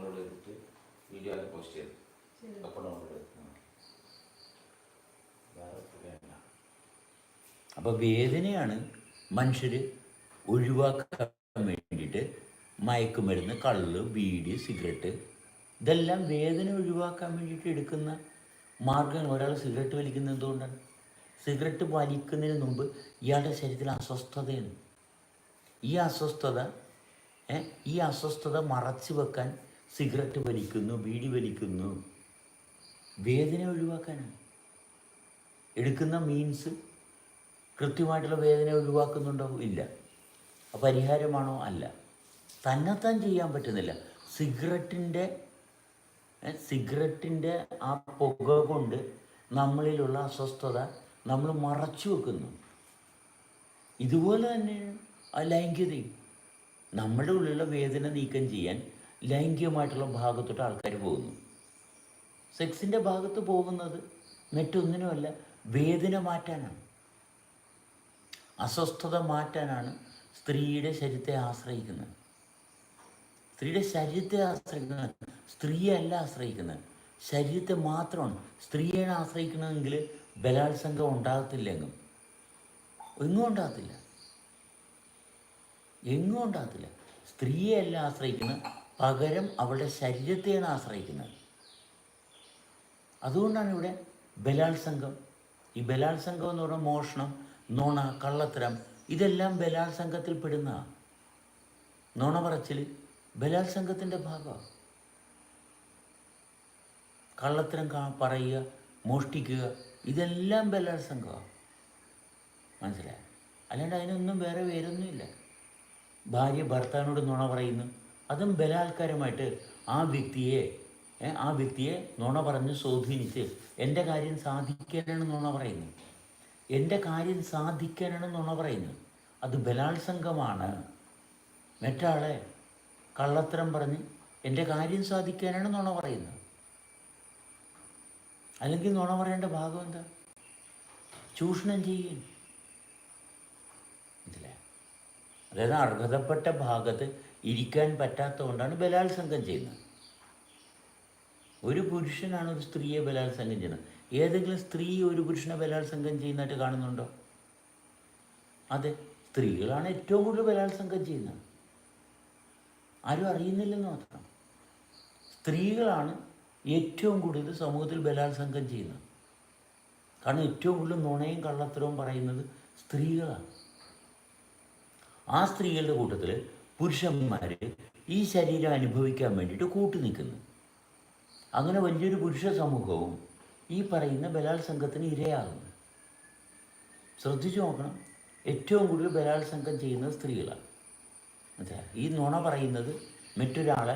Download ചെയ്തിട്ട് video ഒക്കെ post ചെയ്തു. അപ്പോൾ ഡൗൺലോഡ് ചെയ്തു. അപ്പോൾ വേദനയാണ് മനുഷ്യർ ഒഴിവാക്കാൻ വേണ്ടിയിട്ട് മയക്കുമരുന്ന്, കള്ള്, ബീഡി, സിഗരറ്റ് ഇതെല്ലാം വേദന ഒഴിവാക്കാൻ വേണ്ടിയിട്ട് എടുക്കുന്ന മാർഗ്ഗങ്ങൾ. ഒരാൾ സിഗരറ്റ് വലിക്കുന്നത് എന്തുകൊണ്ടാണ്? സിഗരറ്റ് വലിക്കുന്നതിന് മുമ്പ് ഇയാളുടെ ശരീരത്തിൽ അസ്വസ്ഥതയാണ്. ഈ അസ്വസ്ഥത മറച്ചു വെക്കാൻ സിഗരറ്റ് വലിക്കുന്നു, ബീഡി വലിക്കുന്നു. വേദന ഒഴിവാക്കാനാണ് എടുക്കുന്ന മീൻസ്. കൃത്യമായിട്ടുള്ള വേദന ഒഴിവാക്കുന്നുണ്ടോ? ഇല്ല. പരിഹാരമാണോ? അല്ല. തന്നെത്താൻ ചെയ്യാൻ പറ്റുന്നില്ല. സിഗരറ്റിൻ്റെ ആ പുക കൊണ്ട് നമ്മളിലുള്ള അസ്വസ്ഥത നമ്മൾ മറച്ചു വെക്കുന്നു. ഇതുപോലെ തന്നെയാണ് ആ ലൈംഗികതയും. നമ്മുടെ ഉള്ളിലുള്ള വേദന നീക്കം ചെയ്യാൻ ലൈംഗികമായിട്ടുള്ള ഭാഗത്തോട്ട് ആൾക്കാർ പോകുന്നു. സെക്സിൻ്റെ ഭാഗത്ത് പോകുന്നത് മറ്റൊന്നിനുമല്ല, വേദന മാറ്റാനാണ്, അസ്വസ്ഥത മാറ്റാനാണ് സ്ത്രീയുടെ ശരീരത്തെ ആശ്രയിക്കുന്നത്. സ്ത്രീയുടെ ശരീരത്തെ ആശ്രയിക്കുന്നത്, സ്ത്രീയല്ല ആശ്രയിക്കുന്നത്, ശരീരത്തെ മാത്രമാണ്. സ്ത്രീയാണ് ആശ്രയിക്കണമെങ്കിൽ ബലാത്സംഗം ഉണ്ടാകത്തില്ല. എങ്ങും ഉണ്ടാകത്തില്ല. സ്ത്രീയല്ല ആശ്രയിക്കുന്നത്, പകരം അവളുടെ ശരീരത്തെയാണ് ആശ്രയിക്കുന്നത്. അതുകൊണ്ടാണ് ഇവിടെ ബലാത്സംഗം. ഈ ബലാത്സംഗം എന്ന് പറഞ്ഞാൽ മോഷണം, നുണ, കള്ളത്തരം, ഇതെല്ലാം ബലാത്സംഗത്തിൽ പെടുന്നതാണ്. നുണ പറച്ചിൽ ബലാത്സംഗത്തിൻ്റെ ഭാഗമാണ്. കള്ളത്തരം പറയുക, മോഷ്ടിക്കുക, ഇതെല്ലാം ബലാത്സംഗമാണ്. മനസ്സിലായി? അല്ലാണ്ട് അതിനൊന്നും വേറെ പേരൊന്നുമില്ല. ഭാര്യ ഭർത്താവിനോട് നുണ പറയുന്നു, അതും ബലാത്കാരമായിട്ട് ആ വ്യക്തിയെ നുണ പറഞ്ഞ് സ്വാധീനിച്ച് എൻ്റെ കാര്യം സാധിക്കാനാണ് നുണ പറയുന്നത്. അത് ബലാത്സംഗമാണ്. മറ്റാളെ കള്ളത്തരം പറഞ്ഞ് എൻ്റെ കാര്യം സാധിക്കാനാണ് നുണ പറയുന്നത്. അല്ലെങ്കിൽ നുണ പറയേണ്ട ഭാഗം എന്താ? ചൂഷണം ചെയ്യുക. മനസ്സിലായി? അതായത് അർഹതപ്പെട്ട ഭാഗത്ത് ഇരിക്കാൻ പറ്റാത്തതുകൊണ്ടാണ് ബലാത്സംഗം ചെയ്യുന്നത്. ഒരു പുരുഷനാണ് ഒരു സ്ത്രീയെ ബലാത്സംഗം ചെയ്യുന്നത്. ഏതെങ്കിലും സ്ത്രീ ഒരു പുരുഷനെ ബലാത്സംഗം ചെയ്യുന്നതായിട്ട് കാണുന്നുണ്ടോ? അതെ, സ്ത്രീകളാണ് ഏറ്റവും കൂടുതൽ ബലാത്സംഗം ചെയ്യുന്നത്. ആരും അറിയുന്നില്ലെന്ന് മാത്രം. സ്ത്രീകളാണ് ഏറ്റവും കൂടുതൽ സമൂഹത്തിൽ ബലാത്സംഗം ചെയ്യുന്നത്. കാരണം ഏറ്റവും കൂടുതൽ നുണയും കള്ളത്തരവും പറയുന്നത് സ്ത്രീകളാണ്. ആ സ്ത്രീകളുടെ കൂട്ടത്തിൽ പുരുഷന്മാർ ഈ ശരീരം അനുഭവിക്കാൻ വേണ്ടിയിട്ട് കൂട്ടു നിൽക്കുന്നു. അങ്ങനെ വലിയൊരു പുരുഷ സമൂഹവും ഈ പറയുന്ന ബലാത്സംഗത്തിന് ഇരയാകുന്നു. ശ്രദ്ധിച്ചു നോക്കണം, ഏറ്റവും കൂടുതൽ ബലാത്സംഗം ചെയ്യുന്നത് സ്ത്രീകളാണ്. മനസ്സിലായി? ഈ നുണ പറയുന്നത് മറ്റൊരാളെ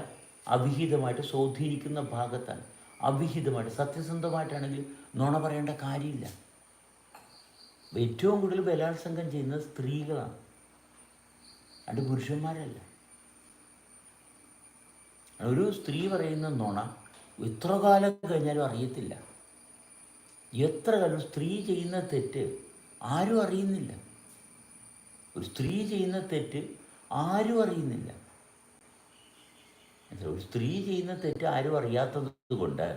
അവിഹിതമായിട്ട് സ്വാധീനിക്കുന്ന ഭാഗത്താണ്. അവിഹിതമായിട്ട്, സത്യസന്ധമായിട്ടാണെങ്കിൽ നുണ പറയേണ്ട കാര്യമില്ല. ഏറ്റവും കൂടുതൽ ബലാത്സംഗം ചെയ്യുന്നത് സ്ത്രീകളാണ്, അത് പുരുഷന്മാരല്ല. ഒരു സ്ത്രീ പറയുന്ന നുണ എത്ര കാലം കഴിഞ്ഞാലും അറിയത്തില്ല. എത്ര കാലം സ്ത്രീ ചെയ്യുന്ന തെറ്റ് ആരും അറിയുന്നില്ല. ഒരു സ്ത്രീ ചെയ്യുന്ന തെറ്റ് ആരും അറിയുന്നില്ല. ഒരു സ്ത്രീ ചെയ്യുന്ന തെറ്റ് ആരും അറിയാത്തത് കൊണ്ട്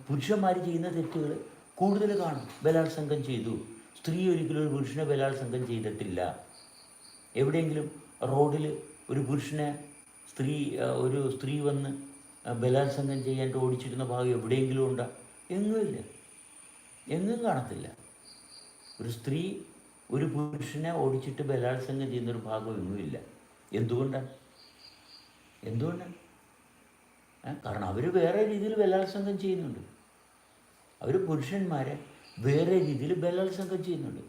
പുരുഷന്മാർ ചെയ്യുന്ന തെറ്റുകൾ കൂടുതൽ കാണും. ബലാത്സംഗം ചെയ്തു. സ്ത്രീ ഒരിക്കലും ഒരു പുരുഷനെ ബലാത്സംഗം ചെയ്തിട്ടില്ല. എവിടെയെങ്കിലും റോഡിൽ ഒരു പുരുഷനെ ഒരു സ്ത്രീ വന്ന് ബലാത്സംഗം ചെയ്യാൻ ഓടിച്ചിരുന്ന ഭാഗം എവിടെയെങ്കിലും ഉണ്ടോ? എങ്ങുമില്ല, എങ്ങും കാണത്തില്ല. ഒരു സ്ത്രീ ഒരു പുരുഷനെ ഓടിച്ചിട്ട് ബലാത്സംഗം ചെയ്യുന്നൊരു ഭാഗം എങ്ങുമില്ല. എന്തുകൊണ്ടാണ്? കാരണം അവർ വേറെ രീതിയിൽ ബലാത്സംഗം ചെയ്യുന്നുണ്ട്. അവർ പുരുഷന്മാരെ വേറെ രീതിയിൽ ബലാത്സംഗം ചെയ്യുന്നുണ്ട്.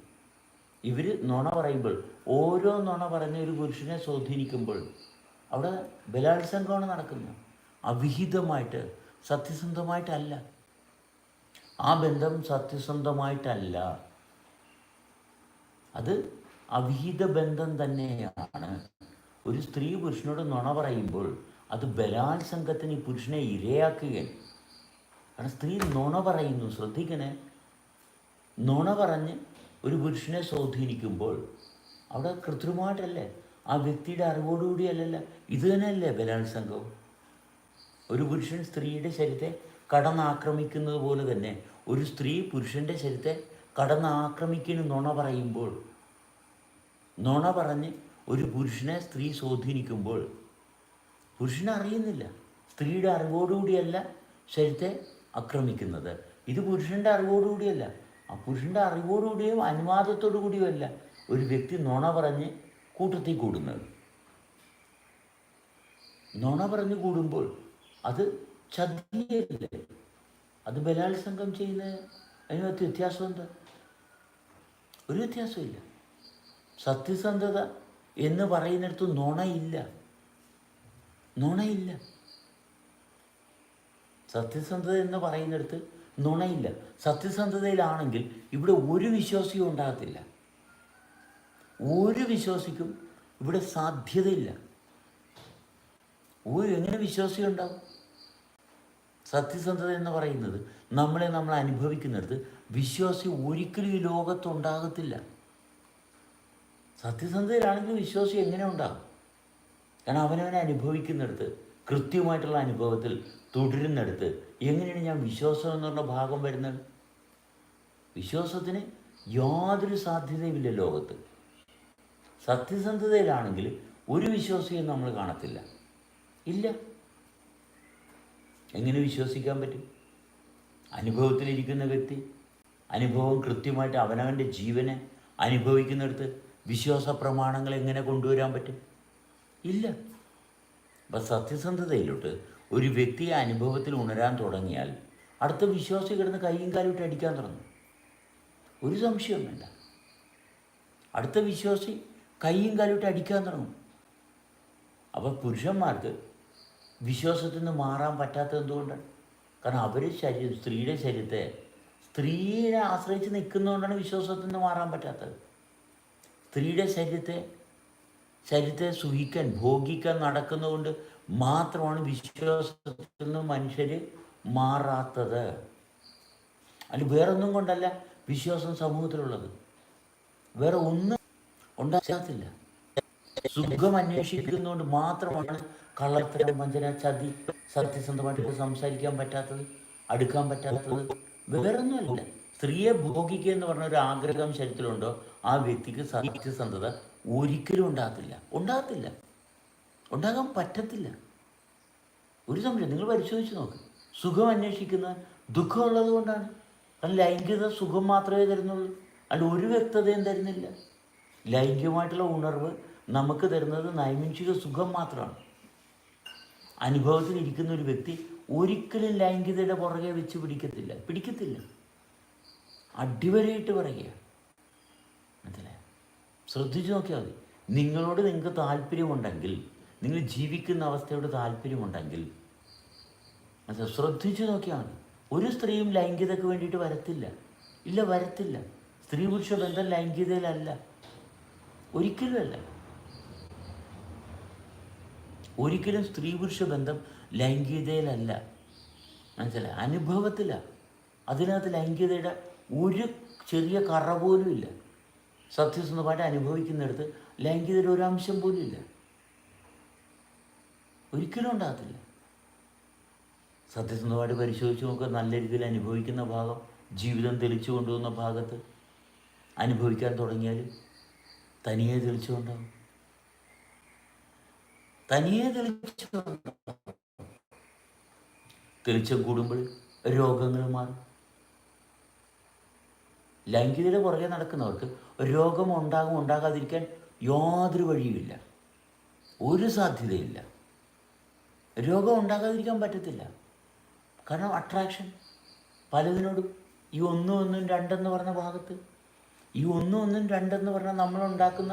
ഇവർ നുണ പറയുമ്പോൾ, ഓരോ നുണ പറഞ്ഞ ഒരു പുരുഷനെ സ്വാധീനിക്കുമ്പോൾ അവിടെ ബലാത്സംഗമാണ് നടക്കുന്നത്. അവിഹിതമായിട്ട്, സത്യസന്ധമായിട്ടല്ല. ആ ബന്ധം സത്യസന്ധമായിട്ടല്ല, അത് അവിഹിത ബന്ധം തന്നെയാണ്. ഒരു സ്ത്രീ പുരുഷനോട് നുണ പറയുമ്പോൾ അത് ബലാത്സംഗത്തിന് ഈ പുരുഷനെ ഇരയാക്കുകയാണ്. കാരണം സ്ത്രീ നുണ പറയുന്നു. ശ്രദ്ധിക്കണേ, നുണ പറഞ്ഞ് ഒരു പുരുഷനെ സ്വാധീനിക്കുമ്പോൾ അവിടെ കൃത്രിമമായിട്ടല്ലേ, ആ വ്യക്തിയുടെ അറിവോടുകൂടിയല്ലല്ല. ഇത് തന്നെയല്ലേ ബലാത്സംഗവും. ഒരു പുരുഷൻ സ്ത്രീയുടെ ശരീരത്തെ കടന്നാക്രമിക്കുന്നത് പോലെ തന്നെ ഒരു സ്ത്രീ പുരുഷൻ്റെ ശരീരത്തെ കടന്നാക്രമിക്കുന്ന നുണ പറയുമ്പോൾ, നുണ പറഞ്ഞ് ഒരു പുരുഷനെ സ്ത്രീ സ്വാധീനിക്കുമ്പോൾ പുരുഷനെ അറിയുന്നില്ല. സ്ത്രീയുടെ അറിവോടുകൂടിയല്ല ശരീരത്തെ ആക്രമിക്കുന്നത്. ഇത് പുരുഷൻ്റെ അറിവോടുകൂടിയല്ല. ആ പുരുഷൻ്റെ അറിവോടുകൂടിയും അനുവാദത്തോടു കൂടിയുമല്ല ഒരു വ്യക്തി നുണ പറഞ്ഞ് കൂട്ടത്തിൽ കൂടുന്നത്. നുണ പറഞ്ഞ് കൂടുമ്പോൾ അത് ചതിയല്ലേ, അത് ബലാത്സംഗം ചെയ്യുന്ന അതിനകത്ത് വ്യത്യാസം എന്താ? ഒരു വ്യത്യാസമില്ല. സത്യസന്ധത എന്ന് പറയുന്നിടത്ത് നുണയില്ല, നുണയില്ല. സത്യസന്ധത എന്ന് പറയുന്നിടത്ത് നുണയില്ല. സത്യസന്ധതയിലാണെങ്കിൽ ഇവിടെ ഒരു വിശ്വാസിയും ഉണ്ടാകത്തില്ല, ഒരു വിശ്വാസിക്കും ഇവിടെ സാധ്യതയില്ല. എങ്ങനെ വിശ്വാസി ഉണ്ടാവും? സത്യസന്ധത എന്ന് പറയുന്നത് നമ്മൾ അനുഭവിക്കുന്നിടത്ത് വിശ്വാസി ഒരിക്കലും ഈ ലോകത്തുണ്ടാകത്തില്ല. സത്യസന്ധതയിലാണെങ്കിൽ വിശ്വാസി എങ്ങനെ ഉണ്ടാകും? കാരണം അവനവനെ അനുഭവിക്കുന്നിടത്ത്, കൃത്യമായിട്ടുള്ള അനുഭവത്തിൽ തുടരുന്നിടത്ത് എങ്ങനെയാണ് ഞാൻ വിശ്വാസം എന്ന് പറഞ്ഞ ഭാഗം വരുന്നത്? വിശ്വാസത്തിന് യാതൊരു സാധ്യതയുമില്ല ലോകത്ത്. സത്യസന്ധതയിലാണെങ്കിൽ ഒരു വിശ്വാസിയും നമ്മൾ കാണത്തില്ല, ഇല്ല. എങ്ങനെ വിശ്വസിക്കാൻ പറ്റും? അനുഭവത്തിലിരിക്കുന്ന വ്യക്തി അനുഭവം കൃത്യമായിട്ട് അവനവൻ്റെ ജീവനെ അനുഭവിക്കുന്നിടത്ത് വിശ്വാസ പ്രമാണങ്ങൾ എങ്ങനെ കൊണ്ടുവരാൻ പറ്റും? ഇല്ല. അപ്പം സത്യസന്ധതയിലോട്ട് ഒരു വ്യക്തിയെ അനുഭവത്തിൽ ഉണരാൻ തുടങ്ങിയാൽ അടുത്ത വിശ്വാസി കിടന്ന് കൈയും കാലും ഇട്ട് അടിക്കാൻ തുടങ്ങും. ഒരു സംശയവും വേണ്ട, അടുത്ത വിശ്വാസി കൈയും കാലും ഇട്ട് അടിക്കാൻ തുടങ്ങും. അപ്പോൾ പുരുഷന്മാർക്ക് വിശ്വാസത്തിൽ നിന്ന് മാറാൻ പറ്റാത്തത് എന്തുകൊണ്ടാണ്? കാരണം അവർ സ്ത്രീയുടെ ശരീരത്തെ സ്ത്രീയെ ആശ്രയിച്ച് നിൽക്കുന്നതുകൊണ്ടാണ് വിശ്വാസത്തിൽ നിന്ന് മാറാൻ പറ്റാത്തത്. സ്ത്രീയുടെ ശരീരത്തെ സുഖിക്കാൻ, ഭോഗിക്കാൻ നടക്കുന്നതുകൊണ്ട് മാത്രമാണ് വിശ്വാസത്തിൽ നിന്ന് മനുഷ്യർ മാറാത്തത്. അല്ല, വേറൊന്നും കൊണ്ടല്ല വിശ്വാസം സമൂഹത്തിലുള്ളത്, വേറെ ഒന്നും ഉണ്ടാകത്തില്ല. സുഖം അന്വേഷിക്കുന്നതുകൊണ്ട് മാത്രമാണ് കള്ളത്തരം, വഞ്ചന, ചതി, സത്യസന്ധമായിട്ട് സംസാരിക്കാൻ പറ്റാത്തത്, അടുക്കാൻ പറ്റാത്തത്. വേറൊന്നുമല്ല. സ്ത്രീയെ ഭോഗിക്കുക എന്ന് പറഞ്ഞ ഒരു ആഗ്രഹം ശരീരത്തിലുണ്ടോ ആ വ്യക്തിക്ക് സത്യസന്ധത ഒരിക്കലും ഉണ്ടാകത്തില്ല, ഉണ്ടാകാൻ പറ്റത്തില്ല. ഒരു സംശയം, നിങ്ങൾ പരിശോധിച്ച് നോക്ക്. സുഖം അന്വേഷിക്കുന്ന ദുഃഖമുള്ളത് കൊണ്ടാണ്. കാരണം ലൈംഗികത സുഖം മാത്രമേ തരുന്നുള്ളൂ, അല്ല ഒരു വ്യക്തതയും തരുന്നില്ല. ലൈംഗികമായിട്ടുള്ള ഉണർവ് നമുക്ക് തരുന്നത് നൈമിഷിക സുഖം മാത്രമാണ്. അനുഭവത്തിലിരിക്കുന്ന ഒരു വ്യക്തി ഒരിക്കലും ലൈംഗികതയുടെ പുറകെ വെച്ച് പിടിക്കത്തില്ല. അടിവരയിട്ട് പറയുക. മനസ്സിലായോ? ശ്രദ്ധിച്ചു നോക്കിയാൽ മതി. നിങ്ങൾക്ക് താല്പര്യമുണ്ടെങ്കിൽ, നിങ്ങൾ ജീവിക്കുന്ന അവസ്ഥയോട് താല്പര്യമുണ്ടെങ്കിൽ ശ്രദ്ധിച്ചു നോക്കിയാൽ മതി. ഒരു സ്ത്രീയും ലൈംഗികതയ്ക്ക് വേണ്ടിയിട്ട് വരത്തില്ല. സ്ത്രീ പുരുഷ ബന്ധം ലൈംഗികതയിലല്ല, ഒരിക്കലും സ്ത്രീ പുരുഷ ബന്ധം ലൈംഗികതയിലല്ല. മനസ്സിലായി? അനുഭവത്തിലാണ്. അതിനകത്ത് ലൈംഗികതയുടെ ഒരു ചെറിയ കറ പോലും ഇല്ല. സത്യസന്ധമായിട്ട് അനുഭവിക്കുന്നിടത്ത് ലൈംഗികതയുടെ ഒരു അംശം പോലും ഇല്ല, ഒരിക്കലും ഉണ്ടാകത്തില്ല. സത്യസന്ധമായിട്ട് പരിശോധിച്ച് നോക്കുക. നല്ല രീതിയിൽ അനുഭവിക്കുന്ന ഭാഗം, ജീവിതം തെളിച്ചു കൊണ്ടുപോകുന്ന ഭാഗത്ത് അനുഭവിക്കാൻ തുടങ്ങിയാൽ തനിയെ തെളിച്ചുകൊണ്ടാകും. തെളിച്ചം കൂടുമ്പോൾ രോഗങ്ങൾ മാറും. ലൈംഗികതയുടെ പുറകെ നടക്കുന്നവർക്ക് രോഗം ഉണ്ടാകാതിരിക്കാൻ യാതൊരു വഴിയുമില്ല, ഒരു സാധ്യതയില്ല. രോഗം ഉണ്ടാകാതിരിക്കാൻ പറ്റത്തില്ല. കാരണം അട്രാക്ഷൻ പലതിനോടും. ഈ 1 1 2 പറഞ്ഞ ഭാഗത്ത്, ഈ 1 1 2 പറഞ്ഞാൽ നമ്മളുണ്ടാക്കുന്ന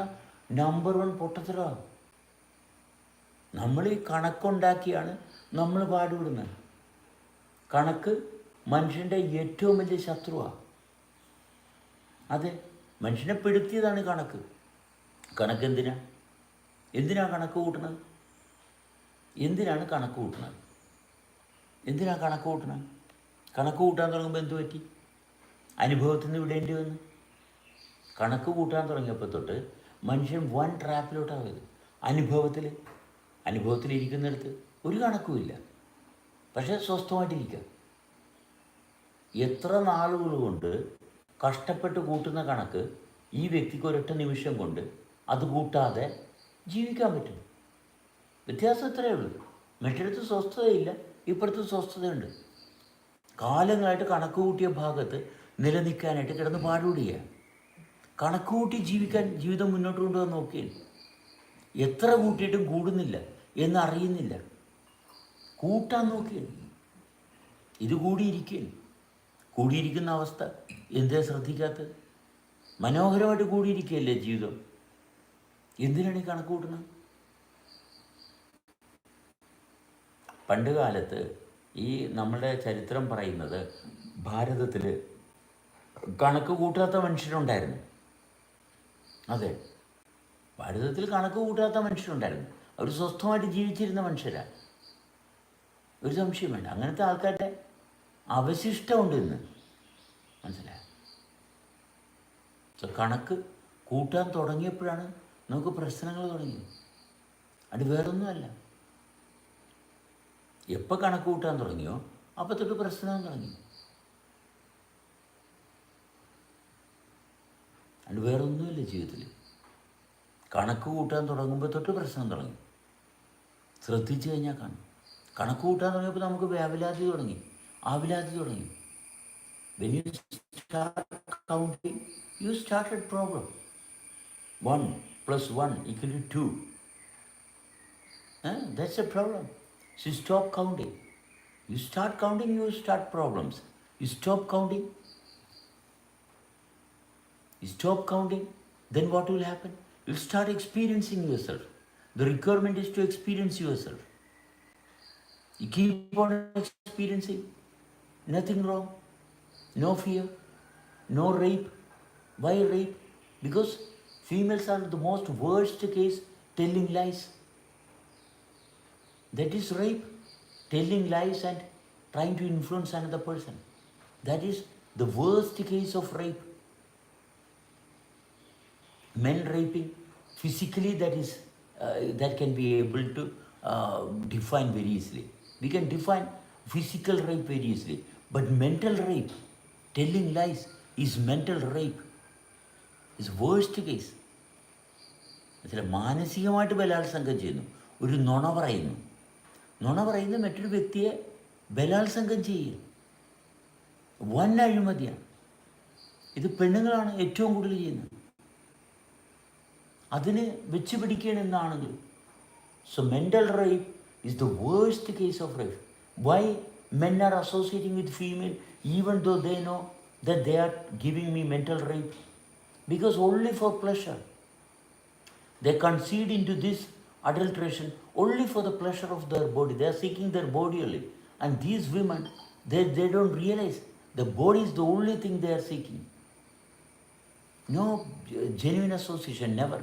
നമ്പർ 1 പൊട്ടത്തരമാണ്. നമ്മൾ ഈ കണക്കുണ്ടാക്കിയാണ് നമ്മൾ പാടുപെടുന്നത്. കണക്ക് മനുഷ്യൻ്റെ ഏറ്റവും വലിയ ശത്രുവാണ്. അതെ, മനുഷ്യനെ പെടുത്തിയതാണ് കണക്ക്. കണക്ക് എന്തിനാണ് കണക്ക് കൂട്ടുന്നത്? എന്തിനാണ് കണക്ക് കൂട്ടുന്നത്? കണക്ക് കൂട്ടാൻ തുടങ്ങുമ്പോൾ എന്തു പറ്റി? അനുഭവത്തിൽ നിന്ന് വിടേണ്ടി വന്നു. കണക്ക് കൂട്ടാൻ തുടങ്ങിയപ്പോൾ തൊട്ട് മനുഷ്യൻ വൻ ട്രാപ്പിലോട്ടാണ് പോയത്. അനുഭവത്തിലിരിക്കുന്നിടത്ത് ഒരു കണക്കുമില്ല. പക്ഷേ സ്വസ്ഥമായിട്ടിരിക്കുക. എത്ര നാളുകൾ കൊണ്ട് കഷ്ടപ്പെട്ട് കൂട്ടുന്ന കണക്ക് ഈ വ്യക്തിക്ക് ഒരൊറ്റ നിമിഷം കൊണ്ട് അത് കൂട്ടാതെ ജീവിക്കാൻ പറ്റും. വ്യത്യാസം ഇത്രയേ ഉള്ളൂ. മറ്റിടത്ത് സ്വസ്ഥതയില്ല, ഇപ്പുറത്ത് സ്വസ്ഥതയുണ്ട്. കാലങ്ങളായിട്ട് കണക്ക് കൂട്ടിയ ഭാഗത്ത് നിലനിൽക്കാനായിട്ട് കിടന്ന് പാടുകൂടിയ കണക്ക് കൂട്ടി ജീവിതം മുന്നോട്ട് കൊണ്ടുപോകാൻ നോക്കിയാണ്. എത്ര കൂട്ടിയിട്ടും കൂടുന്നില്ല എന്നറിയുന്നില്ല. കൂട്ടാൻ നോക്കിയാണ്. ഇത് കൂടിയിരിക്കുന്ന അവസ്ഥ എന്തേ ശ്രദ്ധിക്കാത്തത്? മനോഹരമായിട്ട് കൂടിയിരിക്കുകയല്ലേ ജീവിതം. എന്തിനാണ് ഈ കണക്ക് കൂട്ടുന്നത്? പണ്ട് കാലത്ത് ഈ നമ്മുടെ ചരിത്രം പറയുന്നത് ഭാരതത്തിൽ കണക്ക് കൂട്ടാത്ത മനുഷ്യരുണ്ടായിരുന്നു. അതെ, ഭാരതത്തിൽ കണക്ക് കൂട്ടാത്ത മനുഷ്യരുണ്ടായിരുന്നു. അവർ സ്വസ്ഥമായിട്ട് ജീവിച്ചിരുന്ന മനുഷ്യരാണ്. ഒരു സംശയം വേണ്ട. അങ്ങനത്തെ ആൾക്കാരുടെ അവശിഷ്ടമുണ്ട് ഇന്ന്. മനസ്സിലായോ? കണക്ക് കൂട്ടാൻ തുടങ്ങിയപ്പോഴാണ് നമുക്ക് പ്രശ്നങ്ങൾ തുടങ്ങിയത്. അത് വേറൊന്നുമല്ല. എപ്പോൾ കണക്ക് കൂട്ടാൻ തുടങ്ങിയോ അപ്പോൾ തൊട്ട് പ്രശ്നം തുടങ്ങി. അത് വേറൊന്നുമില്ല ജീവിതത്തിൽ. കണക്ക് കൂട്ടാൻ തുടങ്ങുമ്പോൾ തൊട്ട് പ്രശ്നം തുടങ്ങി. ശ്രദ്ധിച്ചു കഴിഞ്ഞാൽ കാണും. കണക്ക് കൂട്ടാൻ തുടങ്ങിയപ്പോൾ നമുക്ക് ആവിലാതി തുടങ്ങി. When you start counting, you started problem. 1 + 1 = 2. That's a problem. So you stop counting. You start counting, you start problems. You stop counting, then what will happen? You'll start experiencing yourself. The requirement is to experience yourself. You keep on experiencing. Nothing wrong. No fear. No rape. Why rape? Because females are the most worst case telling lies. That is rape. Telling lies and trying to influence another person. That is the worst case of rape. Men raping physically, that can be able to define very easily. We can define physical rape very easily. But mental rape, telling lies, is mental rape. It's worst case. മാനസികമായിട്ട് ബലാത്സംഗം ചെയ്യുന്നു. ഒരു നുണ പറയുന്ന മറ്റൊരു വ്യക്തിയെ ബലാത്സംഗം ചെയ്യുക വൻ അഴിമതിയാണ്. ഇത് പെണ്ണുങ്ങളാണ് ഏറ്റവും കൂടുതൽ ചെയ്യുന്നത്. അതിന് വെച്ച് പിടിക്കണമെന്നാണെങ്കിൽ. So mental rape is the worst case of rape. Why men are associating with female even though they know that they are giving me mental rape? Because only for pleasure. They concede into this adulteration only for the pleasure of their body. They are seeking their body only. And these women, they don't realize the body is the only thing they are seeking. No genuine association, never.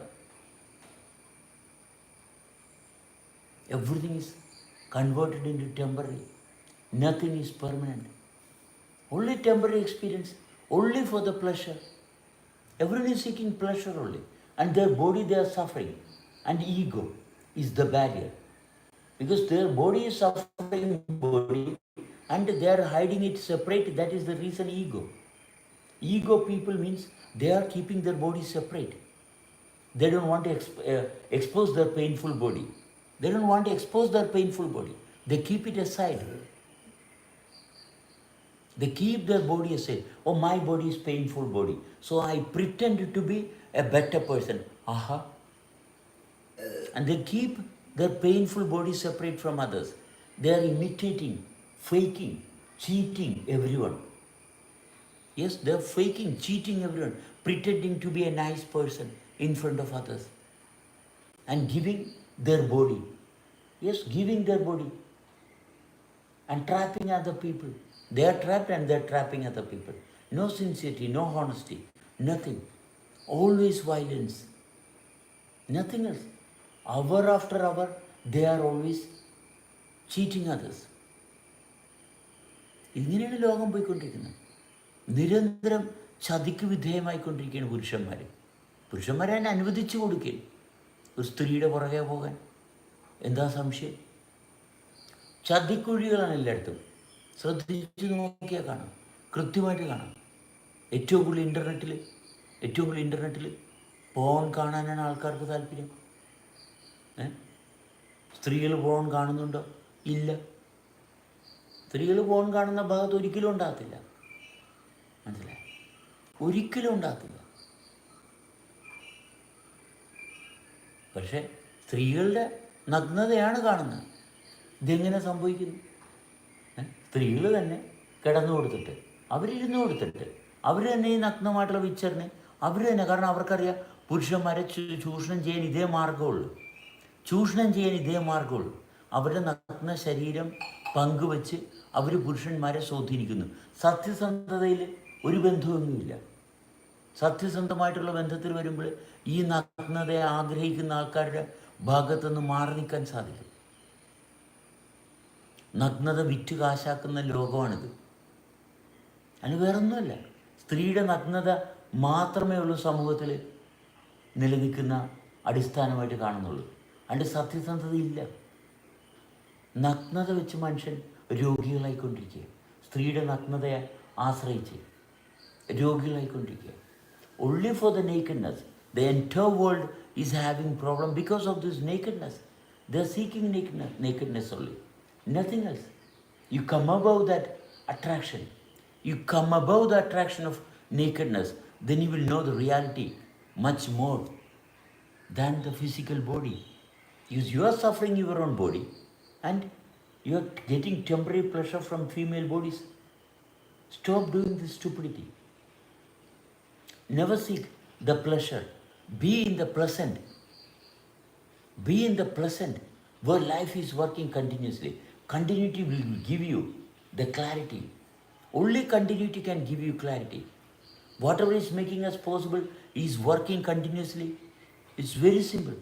Everything is converted into temporary. Nothing is permanent. Only temporary experience, only for the pleasure. Everyone is seeking pleasure only. And their body, they are suffering. And ego is the barrier. Because their body is suffering body and they are hiding it separate. That is the reason ego. Ego people means they are keeping their body separate. They don't want to expose their painful body. They don't want to expose their painful body. They keep it aside. They keep their body aside. Oh, my body is painful body. So I pretend to be a better person. Aha. And they keep their painful body separate from others. They are imitating, faking, cheating everyone. Yes, they are faking, cheating everyone, pretending to be a nice person in front of others. And giving their body. Yes, giving their body. And trapping other people. They are trapped and they are trapping other people. No sincerity, no honesty, nothing. Always violence. Nothing else. Hour after hour, they are always cheating others. ഇങ്ങനെയാണ് ലോകം പോയിക്കൊണ്ടിരിക്കുന്നത്. നിരന്തരം ചതിക്ക് വിധേയമായിക്കൊണ്ടിരിക്കുകയാണ് പുരുഷന്മാരെ തന്നെ അനുവദിച്ചു കൊടുക്കുകയാണ് ഒരു സ്ത്രീയുടെ പുറകെ പോകാൻ. എന്താ സംശയം? ചതിക്കുഴികളാണ് എല്ലായിടത്തും. ശ്രദ്ധിച്ച് നോക്കിയാൽ കാണാം, കൃത്യമായിട്ട് കാണാം. ഏറ്റവും കൂടുതൽ ഇൻ്റർനെറ്റിൽ പോൺ കാണാനാണ് ആൾക്കാർക്ക് താല്പര്യം. സ്ത്രീകൾ പോൺ കാണുന്നുണ്ടോ? ഇല്ല. സ്ത്രീകൾ പോൺ കാണുന്ന ഭാഗത്ത് ഒരിക്കലും ഉണ്ടാകത്തില്ല. മനസ്സിലായി? ഒരിക്കലും ഉണ്ടാകത്തില്ല. പക്ഷേ സ്ത്രീകളുടെ നഗ്നതയാണ് കാണുന്നത്. ഇതെങ്ങനെ സംഭവിക്കുന്നു? സ്ത്രീകൾ തന്നെ കിടന്നു കൊടുത്തിട്ട്, അവരിരുന്ന് കൊടുത്തിട്ട്, അവർ തന്നെ ഈ നഗ്നമായിട്ടുള്ള വിച്ചറിനെ അവർ തന്നെ, കാരണം അവർക്കറിയാം പുരുഷന്മാരെ ചൂഷണം ചെയ്യാൻ ഇതേ മാർഗമുള്ളൂ. അവരുടെ നഗ്ന ശരീരം പങ്കുവച്ച് അവർ പുരുഷന്മാരെ സ്വാധീനിക്കുന്നു. സത്യസന്ധതയിൽ ഒരു ബന്ധമൊന്നുമില്ല. സത്യസന്ധമായിട്ടുള്ള ബന്ധത്തിൽ വരുമ്പോൾ ഈ നഗ്നതയെ ആഗ്രഹിക്കുന്ന ആൾക്കാരുടെ ഭാഗത്തുനിന്ന് മാറി നിൽക്കാൻ സാധിക്കും. നഗ്നത വിറ്റ് കാശാക്കുന്ന ലോകമാണിത്. അതിന് വേറൊന്നുമല്ല. സ്ത്രീയുടെ നഗ്നത മാത്രമേ ഉള്ളൂ സമൂഹത്തിൽ നിലനിൽക്കുന്ന അടിസ്ഥാനമായിട്ട് കാണുന്നുള്ളൂ. അതിൻ്റെ സത്യസന്ധതയില്ല. നഗ്നത വെച്ച് മനുഷ്യൻ രോഗികളായിക്കൊണ്ടിരിക്കുക. സ്ത്രീയുടെ നഗ്നതയെ ആശ്രയിച്ച് രോഗികളായിക്കൊണ്ടിരിക്കുക. Only for the nakedness. The entire world is having problem because of this nakedness. They are seeking nakedness only. Nothing else. You come above that attraction. You come above the attraction of nakedness. Then you will know the reality much more than the physical body. You are suffering your own body and you are getting temporary pleasure from female bodies. Stop doing this stupidity. Never seek the pleasure. Be in the present. Be in the present where life is working continuously. Continuity will give you the clarity. Only continuity can give you clarity. Whatever is making us possible is working continuously. It's very simple.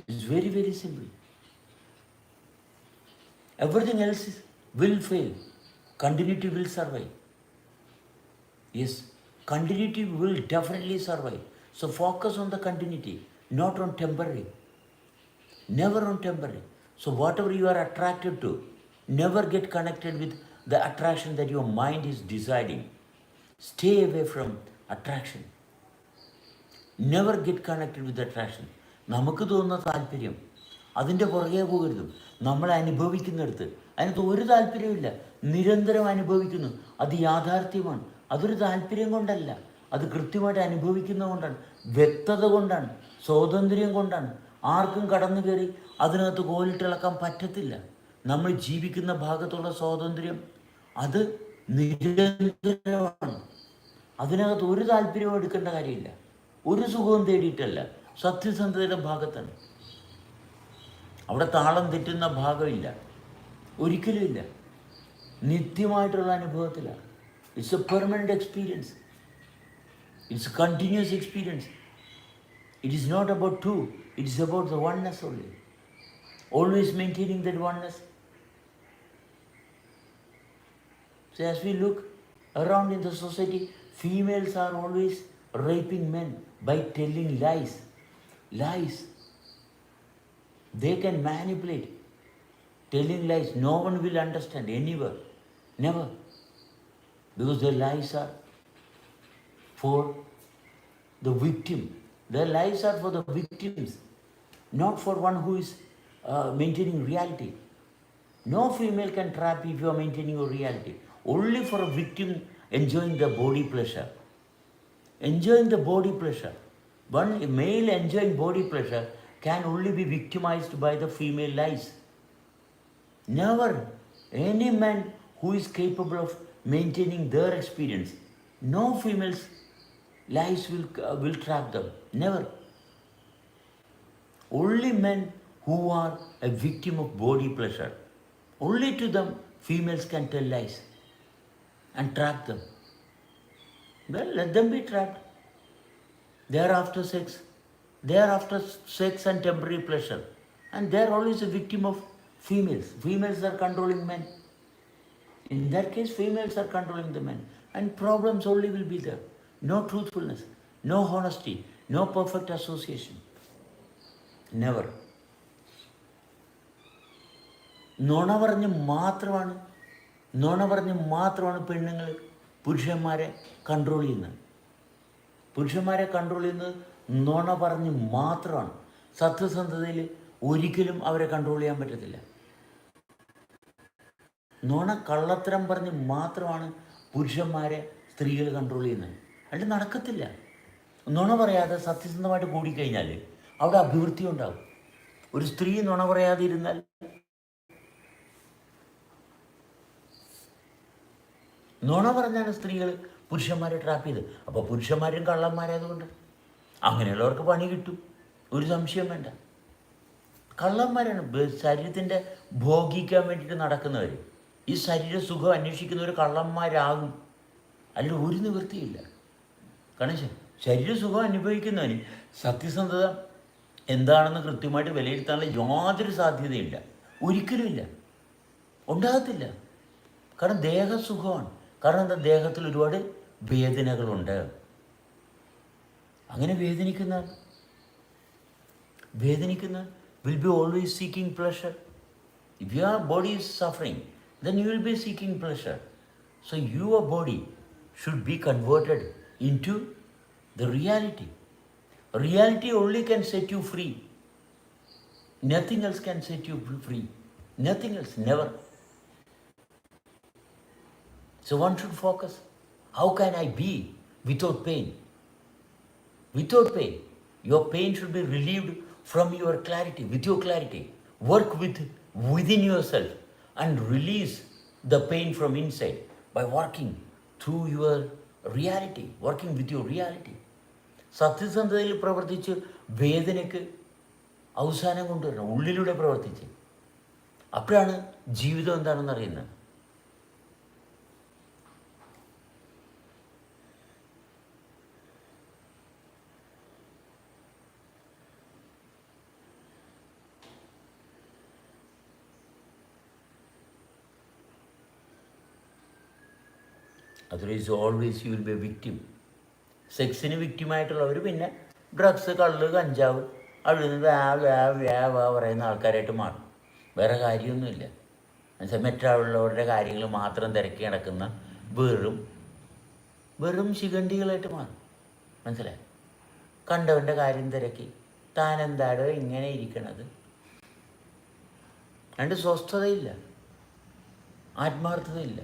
It's very, very simple. Everything else will fail. Continuity will survive. Yes, continuity will definitely survive. So focus on the continuity, not on temporary. Never on temporary. So whatever you are attracted to, never get connected with the attraction that your mind is deciding. Stay away from attraction. Never get connected with attraction. നമുക്ക് തോന്നുന്ന താല്പര്യം അതിൻ്റെ പുറകെ പോകരുതും. നമ്മളെ അനുഭവിക്കുന്നിടത്ത് അതിനകത്ത് ഒരു താല്പര്യമില്ല. നിരന്തരം അനുഭവിക്കുന്നു. അത് യാഥാർത്ഥ്യമാണ്. അതൊരു താല്പര്യം കൊണ്ടല്ല, അത് കൃത്യമായിട്ട് അനുഭവിക്കുന്നത് കൊണ്ടാണ്, വ്യക്തത കൊണ്ടാണ്, സ്വാതന്ത്ര്യം കൊണ്ടാണ്. ആർക്കും കടന്നു കയറി അതിനകത്ത് കോലിട്ടിളക്കാൻ പറ്റത്തില്ല. നമ്മൾ ജീവിക്കുന്ന ഭാഗത്തുള്ള സ്വാതന്ത്ര്യം അത് നിരന്തരമാണ്. അതിനകത്ത് ഒരു താല്പര്യവും എടുക്കേണ്ട കാര്യമില്ല. ഒരു സുഖവും തേടിയിട്ടല്ല, സത്യസന്ധതയുടെ ഭാഗത്താണ്. അവിടെ താളം തെറ്റുന്ന ഭാഗമില്ല, ഒരിക്കലും ഇല്ല. നിത്യമായിട്ടുള്ള അനുഭവത്തിലാണ്. It's a permanent experience. It's a continuous experience. It is not about two. It is about the oneness only. Always maintaining that oneness. So as we look around in the society, females are always raping men by telling lies. Lies. They can manipulate. Telling lies. No one will understand anywhere. Never. Because their lies are for the victim. Their lies are for the victims, not for one who is maintaining reality. No female can trap if you are maintaining your reality. Only for a victim enjoying the body pleasure. Enjoying the body pleasure. One male enjoying body pleasure can only be victimized by the female lies. Never. Any man who is capable of maintaining their experience, no female's lies will trap them. Never. Only men who are a victim of body pleasure, only to them females can tell lies and trap them. Well, let them be trapped. They are after sex. They are after sex and temporary pleasure. And they are always a victim of females. Females are controlling men. In that case, females are controlling the men. And problems only will be there. No truthfulness, no honesty, no perfect association. Never. നുണ പറഞ്ഞ് മാത്രമാണ് പെണ്ണുങ്ങൾ പുരുഷന്മാരെ control ചെയ്യുന്നത്. പുരുഷന്മാരെ control ചെയ്യുന്നത് നുണ പറഞ്ഞ് മാത്രമാണ്. സത്യസന്ധതയിൽ ഒരിക്കലും അവരെ കൺട്രോൾ ചെയ്യാൻ പറ്റത്തില്ല. നുണ കള്ളത്തരം പറഞ്ഞ് മാത്രമാണ് പുരുഷന്മാരെ സ്ത്രീകൾ കൺട്രോൾ ചെയ്യുന്നത്. അല്ല, നടക്കത്തില്ല. നുണ പറയാതെ സത്യസന്ധമായിട്ട് കൂടിക്കഴിഞ്ഞാൽ അവിടെ അഭിവൃദ്ധി ഉണ്ടാകും. ഒരു സ്ത്രീ നുണ പറയാതെ ഇരുന്നാൽ നുണ പറഞ്ഞാണ് സ്ത്രീകൾ പുരുഷന്മാരെ ട്രാപ്പ് ചെയ്ത്. അപ്പോൾ പുരുഷന്മാരും കള്ളന്മാരായതുകൊണ്ട് അങ്ങനെയുള്ളവർക്ക് പണി കിട്ടും, ഒരു സംശയം വേണ്ട. കള്ളന്മാരാണ് ശരീരത്തിൻ്റെ ഭോഗിക്കാൻ വേണ്ടിയിട്ട് നടക്കുന്നവർ. ഈ ശരീരസുഖം അന്വേഷിക്കുന്നവർ കള്ളന്മാരാകും, അല്ല ഒരു നിവൃത്തിയില്ല. കാരണം ശരീരസുഖം അനുഭവിക്കുന്നവന് സത്യസന്ധത എന്താണെന്ന് കൃത്യമായിട്ട് വിലയിരുത്താനുള്ള യാതൊരു സാധ്യതയില്ല, ഒരിക്കലുമില്ല, ഉണ്ടാകത്തില്ല. കാരണം ദേഹസുഖമാണ്. കാരണം എന്താ, ദേഹത്തിൽ ഒരുപാട് വേദനകളുണ്ട്. അങ്ങനെ വേദനിക്കുന്ന will be always seeking pleasure. If your body is suffering, then you will be seeking pleasure. So your body should be converted into the reality. Reality only can set you free. Nothing else can set you free. Nothing else, never. So one should focus. How can I be without pain? Without pain. Your pain should be relieved from your clarity, with your clarity. Work within yourself and release the pain from inside by working through your reality, working with your reality. സത്യസന്ധതയിൽ പ്രവർത്തിച്ച് വേദനയ്ക്ക് അവസാനം കൊണ്ടുവരണം, ഉള്ളിലൂടെ പ്രവർത്തിച്ച്. അപ്പോഴാണ് ജീവിതം എന്താണെന്ന് അറിയുന്നത്. Otherwise always you will be a victim. സെക്സിന് വിക്റ്റിമായിട്ടുള്ളവർ പിന്നെ ഡ്രഗ്സ്, കള്ള്, കഞ്ചാവ് അവിടെ നിന്ന് വാ പറയുന്ന ആൾക്കാരായിട്ട് മാറും. വേറെ കാര്യമൊന്നുമില്ല. എന്നുവെച്ചാൽ മറ്റുള്ളവരുടെ കാര്യങ്ങൾ മാത്രം തിരക്കി നടക്കുന്ന വെറും ശിഖണ്ഡികളായിട്ട് മാറും. മനസ്സിലായി? കണ്ടവൻ്റെ കാര്യം തിരക്കി താൻ എന്താടോ ഇങ്ങനെ ഇരിക്കണത്. രണ്ട് സ്വസ്ഥതയില്ല, ആത്മാർത്ഥതയില്ല.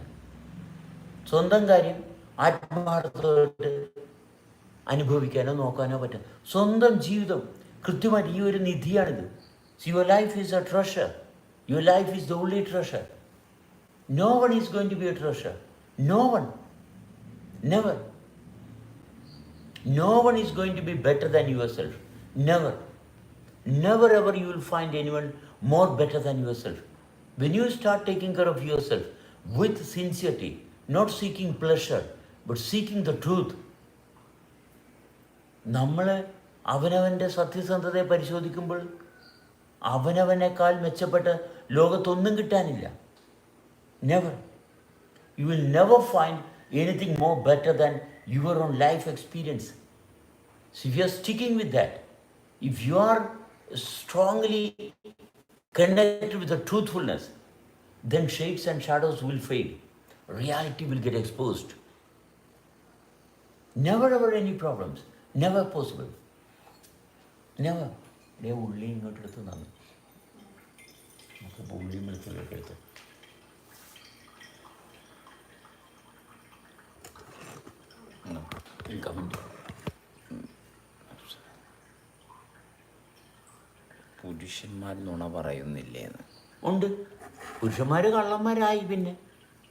സ്വന്തം കാര്യം ആത്മാർത്ഥമായിട്ട് അനുഭവിക്കാനോ നോക്കാനോ പറ്റും. സ്വന്തം ജീവിതം കൃത്യമായിട്ട് ഈ ഒരു നിധിയാണിത്. Your life is a treasure. Your life is the only treasure. No one is going to be a treasure. No one, never. No one is going to be better than yourself. Never. Never ever you will find anyone more better than yourself. When you start taking care of yourself with sincerity, not seeking pleasure, but seeking the truth. നമ്മൾ അവനവൻ്റെ സത്യസന്ധതയെ പരിശോധിക്കുമ്പോൾ അവനവനേക്കാൾ മെച്ചപ്പെട്ട ലോകത്തൊന്നും കിട്ടാനില്ല. Never. You will never find anything more better than your own life experience. So if you are sticking with that, if you are strongly connected with the truthfulness, then shades and shadows will fade. Reality will get exposed. Never ever any problems. Never possible. Never. ഉള്ളി ഇങ്ങോട്ട് എടുത്ത് തന്നു. നമുക്ക് ഉള്ളി വെളുത്തുള്ളിയൊക്കെ എടുത്ത് പുരുഷന്മാർ നുണ പറയുന്നില്ലേന്ന്. ഉണ്ട്. പുരുഷന്മാർ കള്ളന്മാരായി പിന്നെ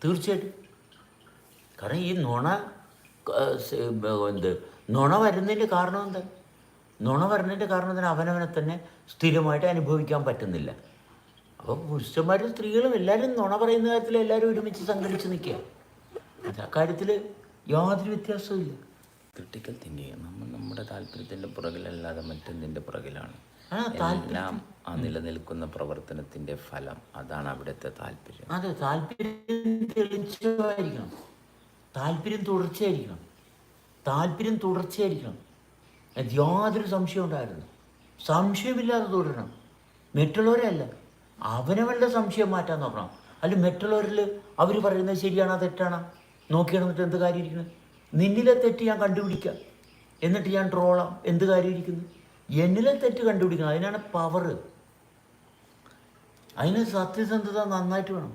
തീർച്ചയായിട്ടും. കാരണം ഈ നുണ വരുന്നതിൻ്റെ കാരണം എന്താ? നുണ വരുന്നതിൻ്റെ കാരണം എന്താണ്? അവനവനെ തന്നെ സ്ഥിരമായിട്ട് അനുഭവിക്കാൻ പറ്റുന്നില്ല. അപ്പോൾ പുരുഷന്മാരും സ്ത്രീകളും എല്ലാവരും നുണ പറയുന്ന കാര്യത്തിൽ എല്ലാവരും ഒരുമിച്ച് സംഘടിച്ച് നിൽക്കുക. അക്കാര്യത്തിൽ യാതൊരു വ്യത്യാസവും ഇല്ല. Critical thinking. നമ്മൾ നമ്മുടെ താല്പര്യത്തിൻ്റെ പുറകിലല്ലാതെ മറ്റെന്തിൻ്റെ പുറകിലാണ്. എല്ലാം ആ നിലനിൽക്കുന്ന പ്രവർത്തനത്തിൻ്റെ ഫലം. അതാണ് അവിടുത്തെ താല്പര്യം. അതെ, താല്പര്യം തെളിച്ചമായിരിക്കണം. താല്പര്യം തുടർച്ചയായിരിക്കണം. യാതൊരു സംശയം ഉണ്ടായിരുന്നു. സംശയമില്ലാതെ തുടരണം. മറ്റുള്ളവരല്ല, അവനവൻ്റെ സംശയം മാറ്റാൻ നോക്കണം. അല്ല മറ്റുള്ളവരിൽ അവർ പറയുന്നത് ശരിയാണോ തെറ്റാണോ നോക്കിയാണ് എന്നിട്ട് എന്ത് കാര്യം ഇരിക്കുന്നത്? നിന്നിലെ തെറ്റ് ഞാൻ കണ്ടുപിടിക്കാം, എന്നിട്ട് ഞാൻ ട്രോളാം, എന്ത് കാര്യം ഇരിക്കുന്നു? എന്നിലെ തെറ്റ് കണ്ടുപിടിക്കണം, അതിനാണ് പവർ. അതിന് സത്യസന്ധത നന്നായിട്ട് വേണം.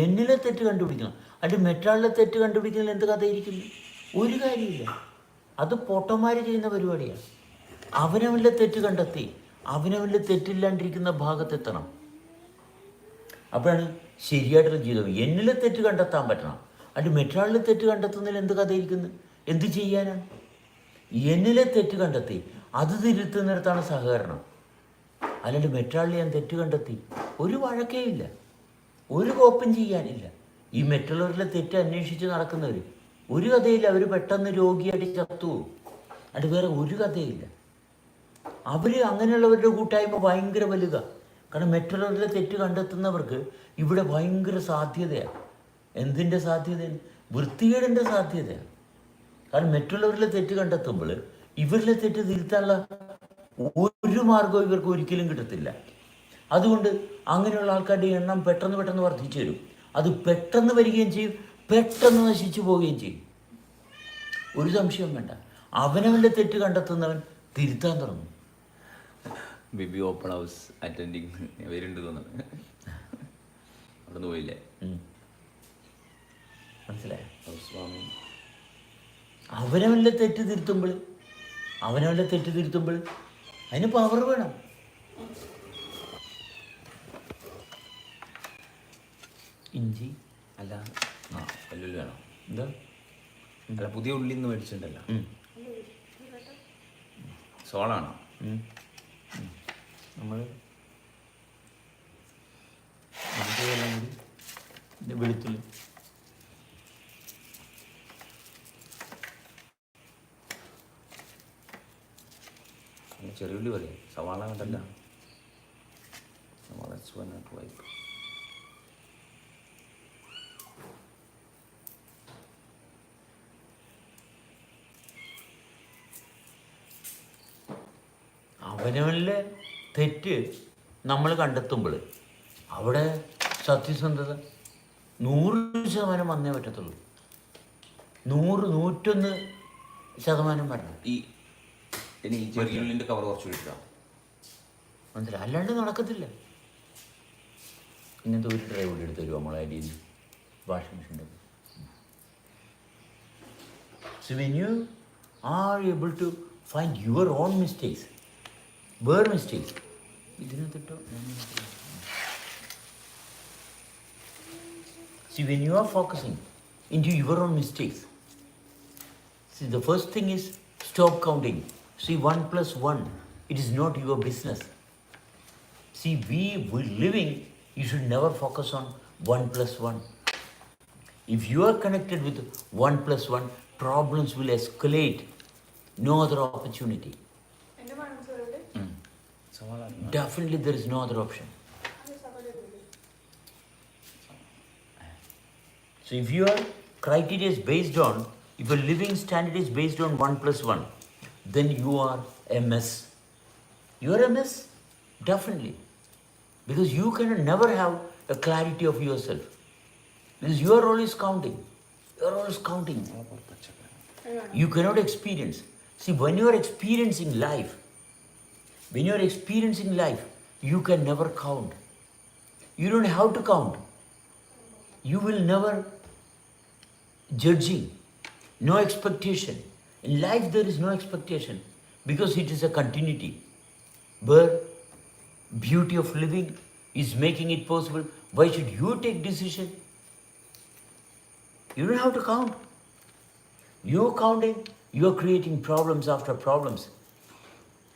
എന്നിലെ തെറ്റ് കണ്ടുപിടിക്കണം. അല്ല മറ്റാളുടെ തെറ്റ് കണ്ടുപിടിക്കുന്നതിൽ എന്ത് കഥയിരിക്കുന്നു? ഒരു കാര്യമില്ല. അത് പൊട്ടന്മാർ ചെയ്യുന്ന പരിപാടിയാണ്. അവനവൻ്റെ തെറ്റ് കണ്ടെത്തി അവനവൻ്റെ തെറ്റില്ലാണ്ടിരിക്കുന്ന ഭാഗത്തെത്തണം. അപ്പോഴാണ് ശരിയായിട്ടുള്ള ജീവിതം. എന്നിലെ തെറ്റ് കണ്ടെത്താൻ പറ്റണം. അല്ല മറ്റാളിലെ തെറ്റ് കണ്ടെത്തുന്നതിൽ എന്ത് കഥയിരിക്കുന്നു? എന്ത് ചെയ്യാനാണ്? എന്നിലെ തെറ്റ് കണ്ടെത്തി അത് തിരുത്തുന്നിടത്താണ് സഹകരണം. അല്ലാണ്ട് മറ്റാളിൽ ഞാൻ തെറ്റ് കണ്ടെത്തി ഒരു വഴക്കേ ഇല്ല, ഒരു കോപ്പം ചെയ്യാനില്ല. ഈ മറ്റുള്ളവരിലെ തെറ്റ് അന്വേഷിച്ച് നടക്കുന്നവർ ഒരു കഥയില്ല. അവർ പെട്ടെന്ന് രോഗിയായിട്ട് ചത്തുപോകും. അത് വേറെ ഒരു കഥയില്ല. അവർ അങ്ങനെയുള്ളവരുടെ കൂട്ടായ്മ ഭയങ്കര വലുത. കാരണം മറ്റുള്ളവരുടെ തെറ്റ് കണ്ടെത്തുന്നവർക്ക് ഇവിടെ ഭയങ്കര സാധ്യതയാണ്. എന്തിൻ്റെ സാധ്യതയാണ്? വൃത്തികേടിൻ്റെ സാധ്യതയാണ്. കാരണം മറ്റുള്ളവരിലെ തെറ്റ് കണ്ടെത്തുമ്പോൾ ഇവരിലെ തെറ്റ് തിരുത്താനുള്ള ഒരു മാർഗവും ഇവർക്ക് ഒരിക്കലും കിട്ടത്തില്ല. അതുകൊണ്ട് അങ്ങനെയുള്ള ആൾക്കാരുടെ എണ്ണം പെട്ടെന്ന് പെട്ടെന്ന് വർദ്ധിച്ചു വരും. അത് പെട്ടെന്ന് വരികയും ചെയ്യും, പെട്ടെന്ന് നശിച്ചു പോവുകയും ചെയ്യും. ഒരു സംശയം വേണ്ട. അവനവൻ്റെ തെറ്റ് കണ്ടെത്തുന്നവൻ തിരുത്താൻ തുടങ്ങും. ബിബി ഓപ്പൺ ഹൗസ് അറ്റൻഡിങ് വരുന്നുണ്ട് തോന്നുന്നു. അവിടെ നിന്ന് പോയില്ലേ? മനസ്സിലായോ? സ്വാമി അവനവൻ്റെ തെറ്റ് തിരുത്തുമ്പോൾ അതിന് പവർ വേണം. ഇഞ്ചി അല്ല വെല്ലുവിളി വേണം. എന്താ? അല്ല പുതിയ ഉള്ളി നിന്ന് മേടിച്ചിട്ടുണ്ടല്ലോ. സോളാണോ? നമ്മൾ വെളുത്തുള്ളി ചെറിയ ഉള്ളി പറയും. സവാള കണ്ടല്ല. സവാള ചുവന്നിട്ട് വായിക്കും. അവനവനിലെ തെറ്റ് നമ്മൾ കണ്ടെത്തുമ്പോൾ അവിടെ സത്യസന്ധത 100% വന്നേ പറ്റത്തുള്ളൂ. 101% വരണം. ഇനി ഈ ചെറിയ ഉള്ളിൻ്റെ കവർ കുറച്ച് കിട്ടാം. മനസ്സിലായി? അല്ലാണ്ട് നടക്കത്തില്ല. ഇങ്ങനത്തെ ഒരു ട്രൈ കൂടി എടുത്ത് തരുമോ നമ്മളെ അരിയിൽ വാഷിംഗ് മെഷീൻ്റെ? So when you are able to find your own mistakes, where mistakes? ഇതിനകത്തിട്ടോ. See, when you are focusing into your own mistakes, see, the first thing is stop counting. See, 1 + 1, it is not your business. See, we living, you should never focus on 1 + 1. If you are connected with 1 + 1, problems will escalate. No other opportunity. Definitely there is no other option. So if your criteria is based on, if your living standard is based on 1 + 1, then you are a mess. You are a mess, definitely. Because you can never have a clarity of yourself. Because you are always counting. You are always counting. You cannot experience. See, when you are experiencing life, you can never count. You don't have to count. You will never judging. No expectation. In life there is no expectation because it is a continuity. Where beauty of living is making it possible. Why should you take decision? You don't have to count. You're counting, you're creating problems after problems.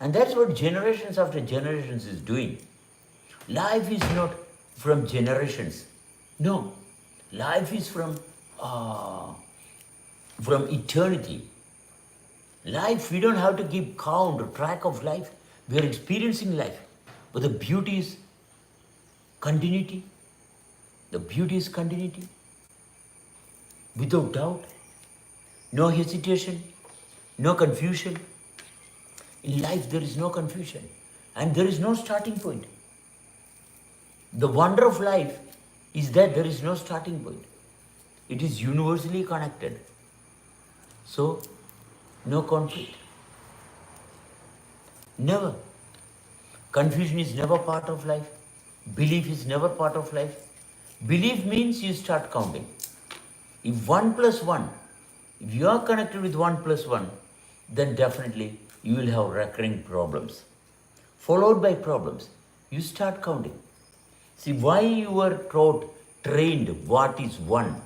And that's what generations after generations is doing. Life is not from generations. No. Life is from eternity. Life, we don't have to keep count or track of life. We are experiencing life. But the beauty is continuity. The beauty is continuity. Without doubt. No hesitation. No confusion. In life there is no confusion. And there is no starting point. The wonder of life is that there is no starting point. It is universally connected. So, no conflict. Never. Confusion is never part of life. Belief is never part of life. Belief means you start counting. If 1 plus 1, if you are connected with 1 plus 1, then definitely you will have recurring problems. Followed by problems. You start counting. See, why you were taught, trained what is 1?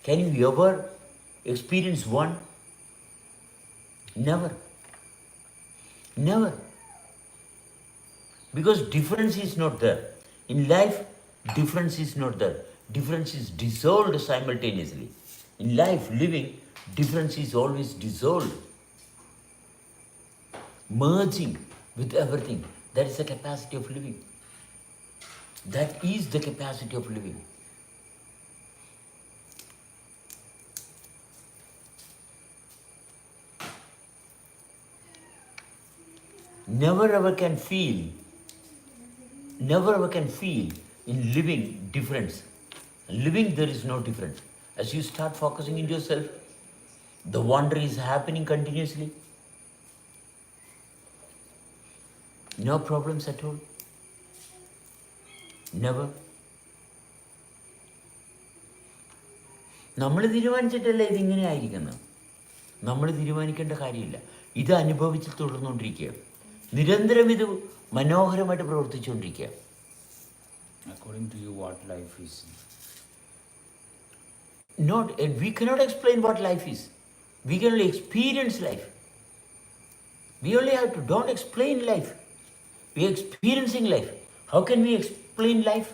Can you ever experience 1? Never. Never. Because difference is not there. In life, difference is not there. Difference is dissolved simultaneously. In life, living, difference is always dissolved. Merging with everything. That is the capacity of living. That is the capacity of living. Never ever can feel in living difference. Living, there is no difference. As you start focusing in yourself, the wonder is happening continuously. No problems at all. Never. നമ്മൾ തീരുമാനിച്ചിട്ടല്ല ഇതിങ്ങനെ ആയിരിക്കുന്നത്. നമ്മൾ തീരുമാനിക്കേണ്ട കാര്യമില്ല. ഇത് അനുഭവിച്ച് തുടർന്നുകൊണ്ടിരിക്കുക. നിരന്തരം ഇത് മനോഹരമായിട്ട് പ്രവർത്തിച്ചുകൊണ്ടിരിക്കുക. According to you, what life is? We cannot explain what life is. We can only experience life. We only have to, don't explain life. We are experiencing life. How can we explain life?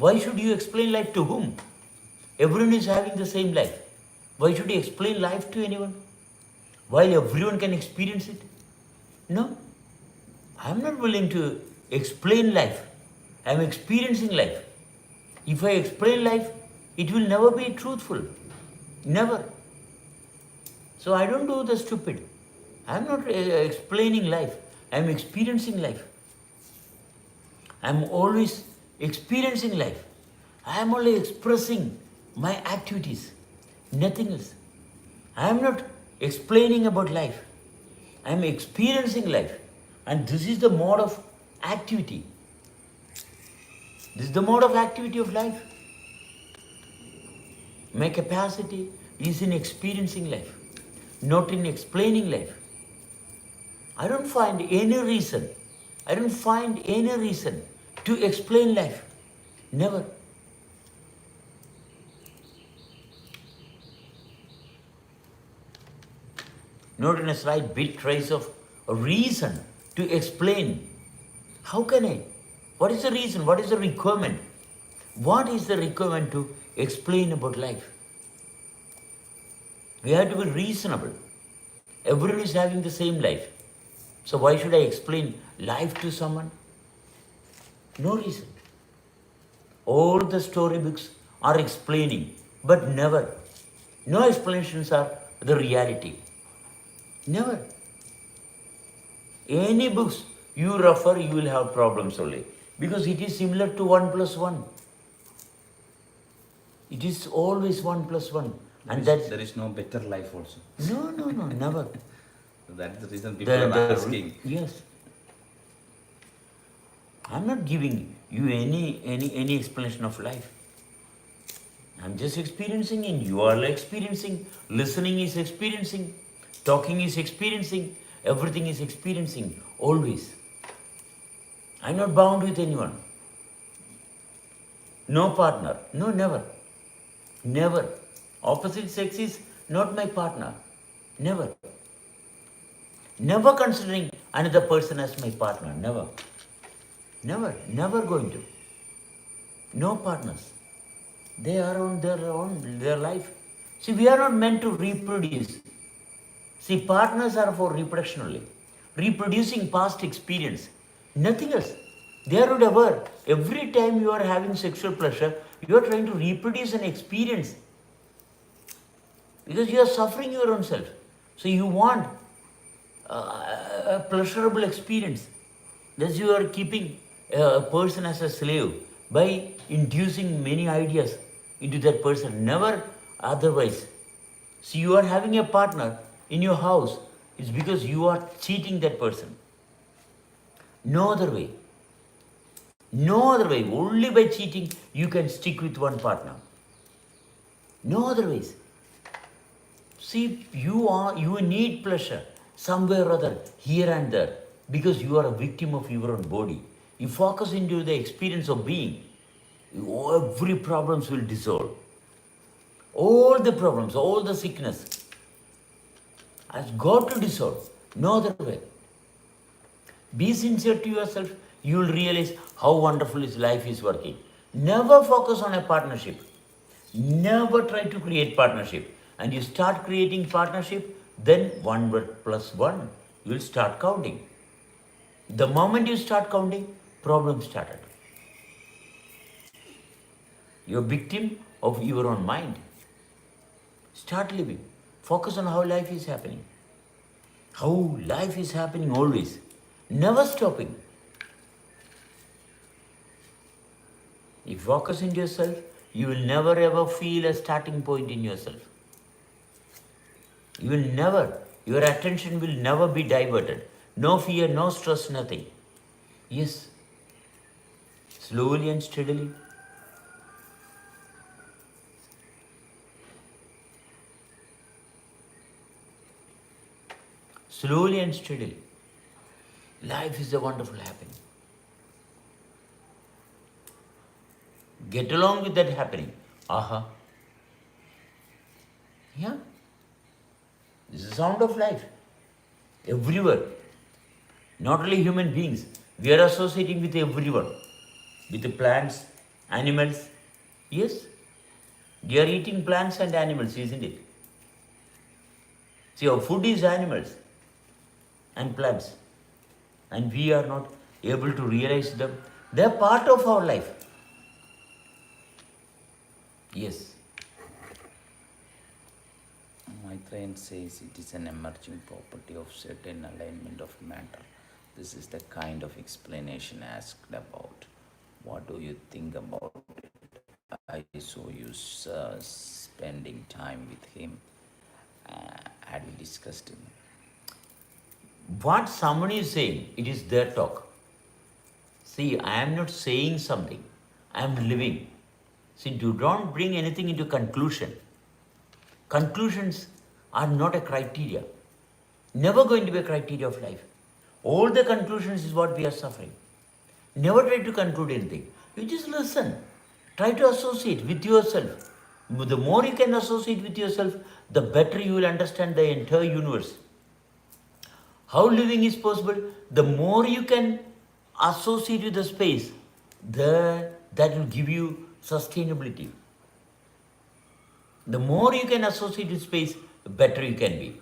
Why should you explain life to whom? Everyone is having the same life. Why should you explain life to anyone? While everyone can experience it? No. I am not willing to explain life. I am experiencing life. If I explain life, it will never be truthful. Never. So I don't do the stupid. I am not explaining life. I am experiencing life. I am always experiencing life. I am only expressing my activities. Nothing else. I am not explaining about life. I am experiencing life. And this is the mode of activity. This is the mode of activity of life. My capacity is in experiencing life, not in explaining life. I don't find any reason to explain life. Never. Not in a slight bit trace of a reason to explain. How can I? What is the reason? What is the requirement? What is the requirement to explain about life? We have to be reasonable. Everyone is having the same life. So why should I explain life to someone? No reason. All the storybooks are explaining, but never. No explanations are the reality. Never. Any books you refer, you will have problems only. Because it is similar to 1 plus 1. It is always 1 plus 1. And There is no better life also. No, never. That's the reason people are asking. Yes. I'm not giving you any explanation of life. I'm just experiencing, and you are experiencing. Listening is experiencing. Talking is experiencing. Everything is experiencing. Always. I'm not bound with anyone. No partner. No, never. Never. Opposite sex is not my partner. Never. Never considering another person as my partner. Never. Never. Never going to. No partners. They are on their life. See, we are not meant to reproduce. See, partners are for reproduction only. Reproducing past experience. Nothing else. They are not aware. Every time you are having sexual pleasure, you are trying to reproduce an experience. Because you are suffering your own self. So you want a pleasurable experience. Thus you are keeping a person as a slave by inducing many ideas into that person, never otherwise. See, you are having a partner in your house, it's because you are cheating that person. No other way. No other way. Only by cheating you can stick with one partner. No other ways. See, you need pleasure somewhere or other, here and there, because you are a victim of your own body. You focus into the experience of being, every problems will dissolve. All the problems, all the sickness has got to dissolve. No other way. Be sincere to yourself. You will realize how wonderful his life is working. Never focus on a partnership. Never try to create partnership. And you start creating partnership, then 1 plus 1, you will start counting. The moment you start counting, problem started. You're a victim of your own mind. Start living. Focus on how life is happening. How life is happening always. Never stopping. If you focus into yourself, you will never ever feel a starting point in yourself. You will never, your attention will never be diverted. No fear, no stress, nothing. Yes. Slowly and steadily. Slowly and steadily. Life is a wonderful happening. Get along with that happening. Aha. Yeah. This is the sound of life. Everywhere. Not only human beings. We are associating with everyone. With the plants, animals. Yes. We are eating plants and animals, isn't it? See, our food is animals and plants. And we are not able to realize them. They are part of our life. Yes. Maitreyan says it is an emerging property of certain alignment of matter. This is the kind of explanation asked about. What do you think about it? I saw you spending time with him. Had we discussed him? What someone is saying, it is their talk. See, I am not saying something. I am living. See, you don't bring anything into conclusion. Conclusions are not a criteria. Never going to be a criteria of life. All the conclusions is what we are suffering. Never try to conclude anything. You just listen. Try to associate with yourself. The more you can associate with yourself, the better you will understand the entire universe. How living is possible? The more you can associate with the space, that will give you sustainability. The more you can associate with space, the better you can be.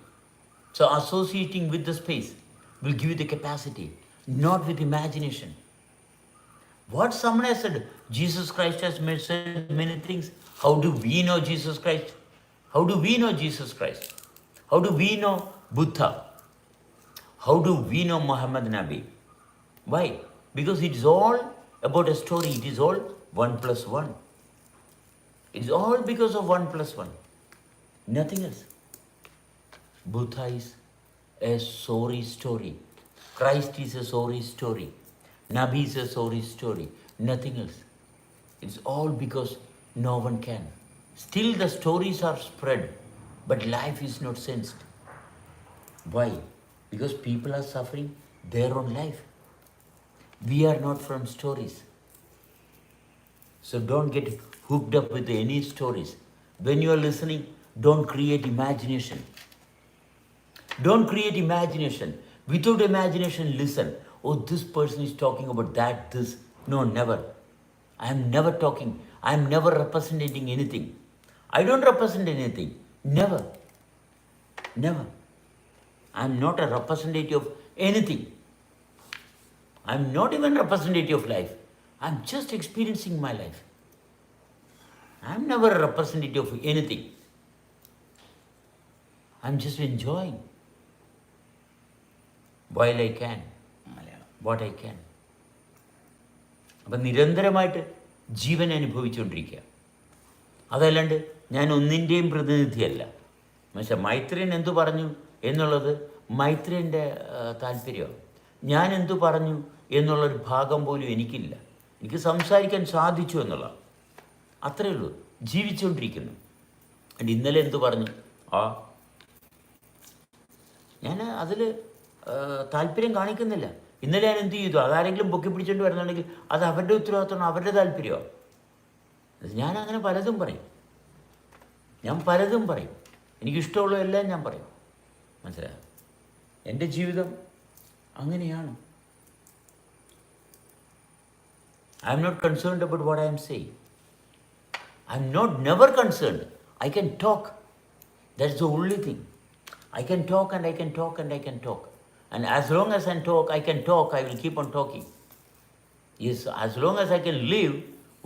So associating with the space will give you the capacity, not with imagination. What someone has said, Jesus Christ has said many things. How do we know Jesus Christ? How do we know Jesus Christ? How do we know Buddha? How do we know Muhammad Nabi? Why? Because it is all about a story. It is all 1 plus 1. It is all because of 1 plus 1. Nothing else. Buddha is a sorry story. Christ is a sorry story. Nabi is a sorry story. Nothing else. It's all because no one can. Still the stories are spread, but life is not sensed. Why? Because people are suffering their own life. We are not from stories. So don't get hooked up with any stories. When you are listening, don't create imagination. Don't create imagination. Without imagination, listen. Oh, this person is talking about that, this. No, never. I am never talking. I am never representing anything. I don't represent anything. Never. Never. I am not a representative of anything. I am not even representative of life. I am just experiencing my life. I am never a representative of anything. I am just enjoying while I can, what I can. അപ്പം നിരന്തരമായിട്ട് ജീവൻ അനുഭവിച്ചുകൊണ്ടിരിക്കുക. അതല്ലാണ്ട് ഞാൻ ഒന്നിൻ്റെയും പ്രതിനിധിയല്ല. പക്ഷേ മൈത്രേയൻ എന്തു പറഞ്ഞു എന്നുള്ളത് മൈത്രേയൻ്റെ താല്പര്യമാണ്. ഞാൻ എന്തു പറഞ്ഞു എന്നുള്ളൊരു ഭാഗം പോലും എനിക്കില്ല. എനിക്ക് സംസാരിക്കാൻ സാധിച്ചു എന്നുള്ളതാണ്. അത്രയേ ഉള്ളൂ. ജീവിച്ചുകൊണ്ടിരിക്കുന്നു. and ഇന്നലെ എന്തു പറഞ്ഞു? ഞാൻ അതിൽ താല്പര്യം കാണിക്കുന്നില്ല. ഇന്നലെ ഞാൻ എന്ത് ചെയ്തു? അതാരെങ്കിലും പൊക്കി പിടിച്ചുകൊണ്ട് വരുന്നുണ്ടെങ്കിൽ അത് അവരുടെ ഉത്തരവാദിത്തമാണ്, അവരുടെ താല്പര്യമാണ്. ഞാൻ അങ്ങനെ പലതും പറയും. എനിക്കിഷ്ടമുള്ളതെല്ലാം ഞാൻ പറയും. മനസ്സിലായോ? എൻ്റെ ജീവിതം അങ്ങനെയാണ്. I am not concerned about what I am saying. I am never concerned. I can talk. That's the only thing. I can talk and I can talk and I can talk. And as long as I can talk, I will keep on talking. Yes, as long as I can live,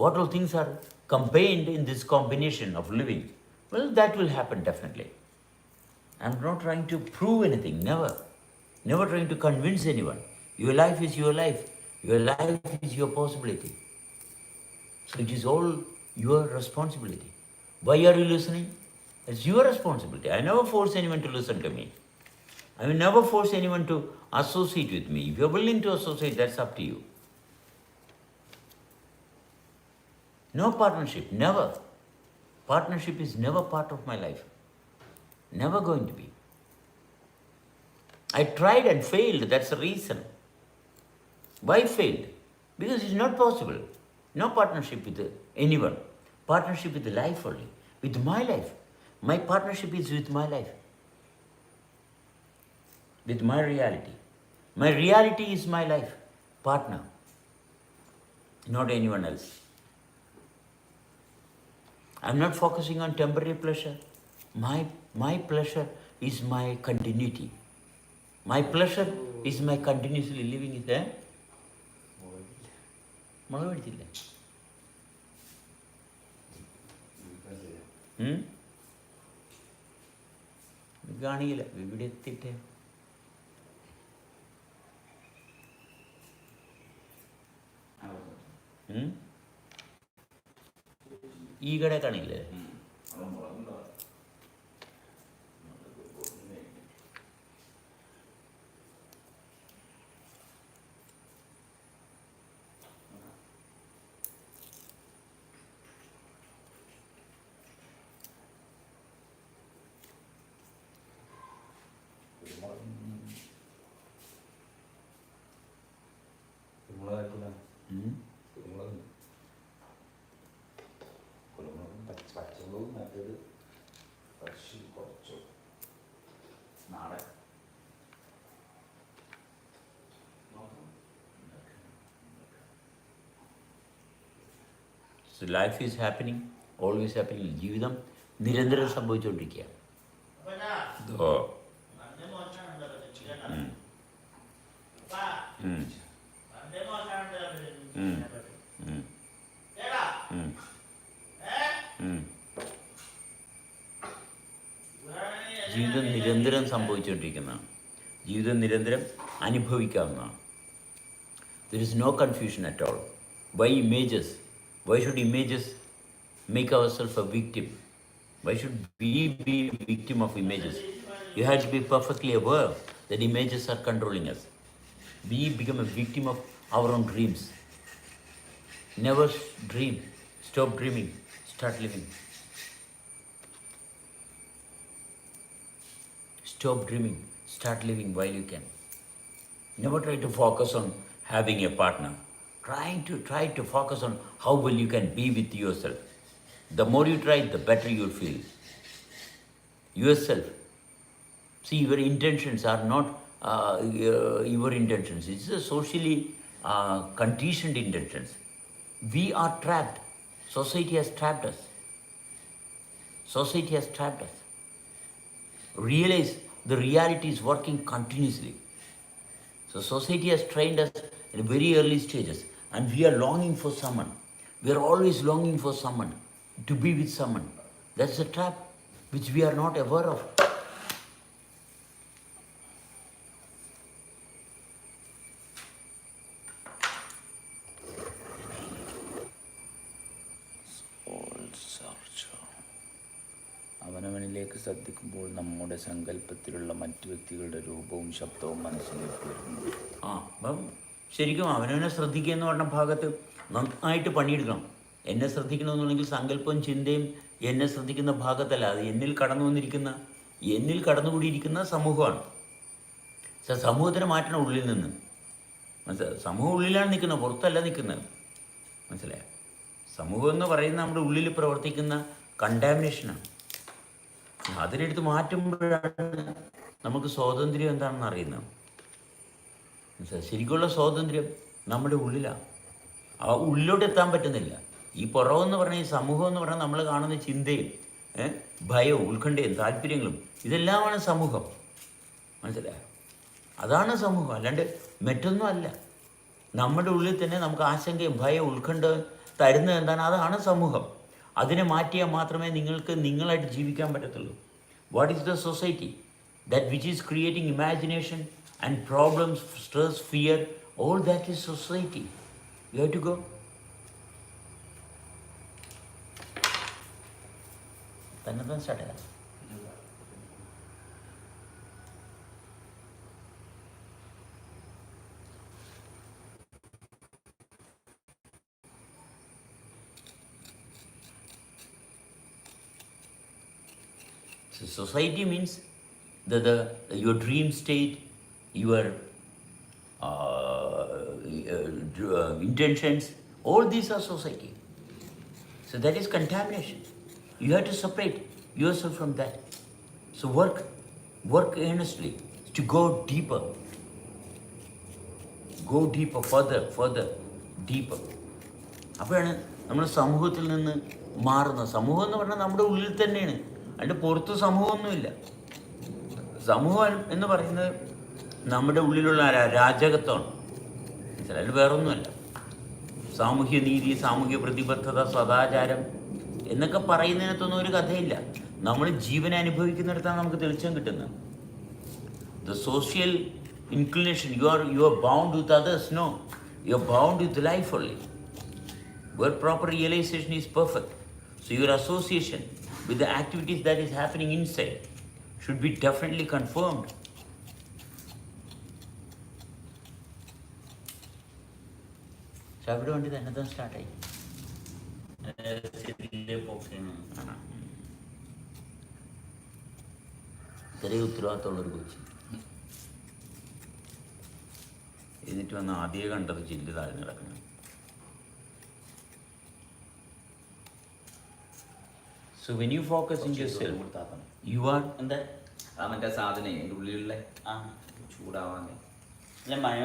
what all things are combined in this combination of living, well, that will happen definitely. I am not trying to prove anything, never. Never trying to convince anyone. Your life is your life. Your life is your possibility. So it is all your responsibility. Why are you listening? It's your responsibility. I never force anyone to listen to me. I will never force anyone to associate with me. If you're willing to associate, that's up to you. No partnership, never. Partnership is never part of my life. Never going to be. I tried and failed, that's the reason. Why failed? Because it's not possible. No partnership with anyone. Partnership with life only. With my life. My partnership is with my life. With my reality. My reality is my life. Partner. Not anyone else. I'm not focusing on temporary pleasure. My pleasure is my continuity. My pleasure is my continuously living it. മുളക് പിടിച്ചില്ലേ? കാണിയില്ല. ഇവിടെ എത്തിയിട്ടേ ഈ കട കാണില്ലേ? So life is happening, always happening. ജീവിതം നിരന്തരം സംഭവിച്ചുകൊണ്ടിരിക്കുക. ജീവിതം നിരന്തരം സംഭവിച്ചുകൊണ്ടിരിക്കുന്നതാണ്. ജീവിതം നിരന്തരം അനുഭവിക്കാവുന്നതാണ്. There is no confusion at all. Why images? Why should images make ourselves a victim? Why should we be a victim of images? You have to be perfectly aware that images are controlling us. We become a victim of our own dreams. Never dream. Stop dreaming. Start living. Stop dreaming. Start living while you can. Never try to focus on having a partner. Try to focus on how well you can be with yourself. The more you try, the better you'll feel. Yourself. See, your intentions are not your intentions. It's a socially conditioned intentions. We are trapped. Society has trapped us. Society has trapped us. Realize the reality is working continuously. So society has trained us in very early stages, and we are longing for someone. We are always longing for someone, to be with someone. That's a trap which we are not aware of. അവനവനിലേക്ക് ശ്രദ്ധിക്കുമ്പോൾ നമ്മുടെ സങ്കല്പത്തിലുള്ള മറ്റു വ്യക്തികളുടെ രൂപവും ശബ്ദവും മനസ്സിലേക്ക് വരുന്നു. അപ്പം ശരിക്കും അവനവനെ ശ്രദ്ധിക്കുക എന്ന് പറഞ്ഞ ഭാഗത്ത് നന്നായിട്ട് പണിയെടുക്കണം. എന്നെ ശ്രദ്ധിക്കണമെന്നുണ്ടെങ്കിൽ സങ്കല്പവും ചിന്തയും എന്നെ ശ്രദ്ധിക്കുന്ന ഭാഗത്തല്ല, അത് എന്നിൽ കടന്നുകൂടിയിരിക്കുന്ന സമൂഹമാണ്. സമൂഹത്തിന് മാറ്റണം ഉള്ളിൽ നിന്ന്. മനസ്സിലായി? സമൂഹം ഉള്ളിലാണ് നിൽക്കുന്നത്, പുറത്തല്ല നിൽക്കുന്നത്. മനസ്സിലായോ? സമൂഹം എന്ന് പറയുന്നത് നമ്മുടെ ഉള്ളിൽ പ്രവർത്തിക്കുന്ന കണ്ടാമിനേഷനാണ്. അതിനെടുത്ത് മാറ്റുമ്പോഴാണ് നമുക്ക് സ്വാതന്ത്ര്യം എന്താണെന്ന് അറിയുന്നത്. മനസ്സിലായി? ശരിക്കുള്ള സ്വാതന്ത്ര്യം നമ്മുടെ ഉള്ളിലാണ്. ആ ഉള്ളിലോട്ട് എത്താൻ പറ്റുന്നില്ല. ഈ പുറമെന്ന് പറഞ്ഞാൽ, ഈ സമൂഹം എന്ന് പറഞ്ഞാൽ നമ്മൾ കാണുന്ന ചിന്തയും ഭയവും ഉത്കണ്ഠയും താല്പര്യങ്ങളും ഇതെല്ലാമാണ് സമൂഹം. മനസ്സിലായോ? അതാണ് സമൂഹം, അല്ലാണ്ട് മറ്റൊന്നും അല്ല. നമ്മുടെ ഉള്ളിൽ തന്നെ നമുക്ക് ആശങ്കയും ഭയവും ഉത്കണ്ഠയും തരുന്നത് എന്താണ്? അതാണ് സമൂഹം. അതിനെ മാറ്റിയാൽ മാത്രമേ നിങ്ങൾക്ക് നിങ്ങളായിട്ട് ജീവിക്കാൻ പറ്റത്തുള്ളൂ. What is the society? That which is creating imagination and problems, stress, fear, all that is society. You have to go. തന്നെ സ്റ്റാർട്ട് ചെയ്യാം. So society means your dream state, your intentions, all these are society. So that is contamination. You have to separate yourself from that. So work earnestly to go deeper, further, deeper. അപ്പോഴാണ് നമ്മൾ സമൂഹത്തിൽ നിന്ന് മാറുന്നത്. സമൂഹം എന്ന് പറഞ്ഞാൽ നമ്മുടെ ഉള്ളിൽ തന്നെയാണ്, അതിൻ്റെ പുറത്ത് സമൂഹമൊന്നുമില്ല. സമൂഹം എന്ന് പറയുന്നത് നമ്മുടെ ഉള്ളിലുള്ള രാജകത്വമാണ്. അതിൽ വേറൊന്നുമല്ല. സാമൂഹ്യ നീതി, സാമൂഹ്യ പ്രതിബദ്ധത, സദാചാരം എന്നൊക്കെ പറയുന്നതിനകത്തൊന്നും ഒരു കഥയില്ല. നമ്മൾ ജീവനെ അനുഭവിക്കുന്നിടത്താണ് നമുക്ക് തെളിച്ചം കിട്ടുന്നത്. The social inclination, you are bound with others. No, you are bound with life only. Where proper realization is perfect. So your association with the activities that is happening inside should be definitely confirmed. So അവിടെ വേണ്ടി തന്നെ സ്റ്റാർട്ടായി. ഇത്രയും ഉത്തരവാദിത്തമുള്ളൊരു കൊച്ചി എന്നിട്ട് വന്ന് ആദ്യം കണ്ടത് ചില്ല് താഴ്ന്നു കിടക്കണം. So when you focus in yourself, you are എന്താ മറ്റേ സാധനം എൻ്റെ ഉള്ളിലുള്ള ചൂടാവാൻ. അല്ല മഴ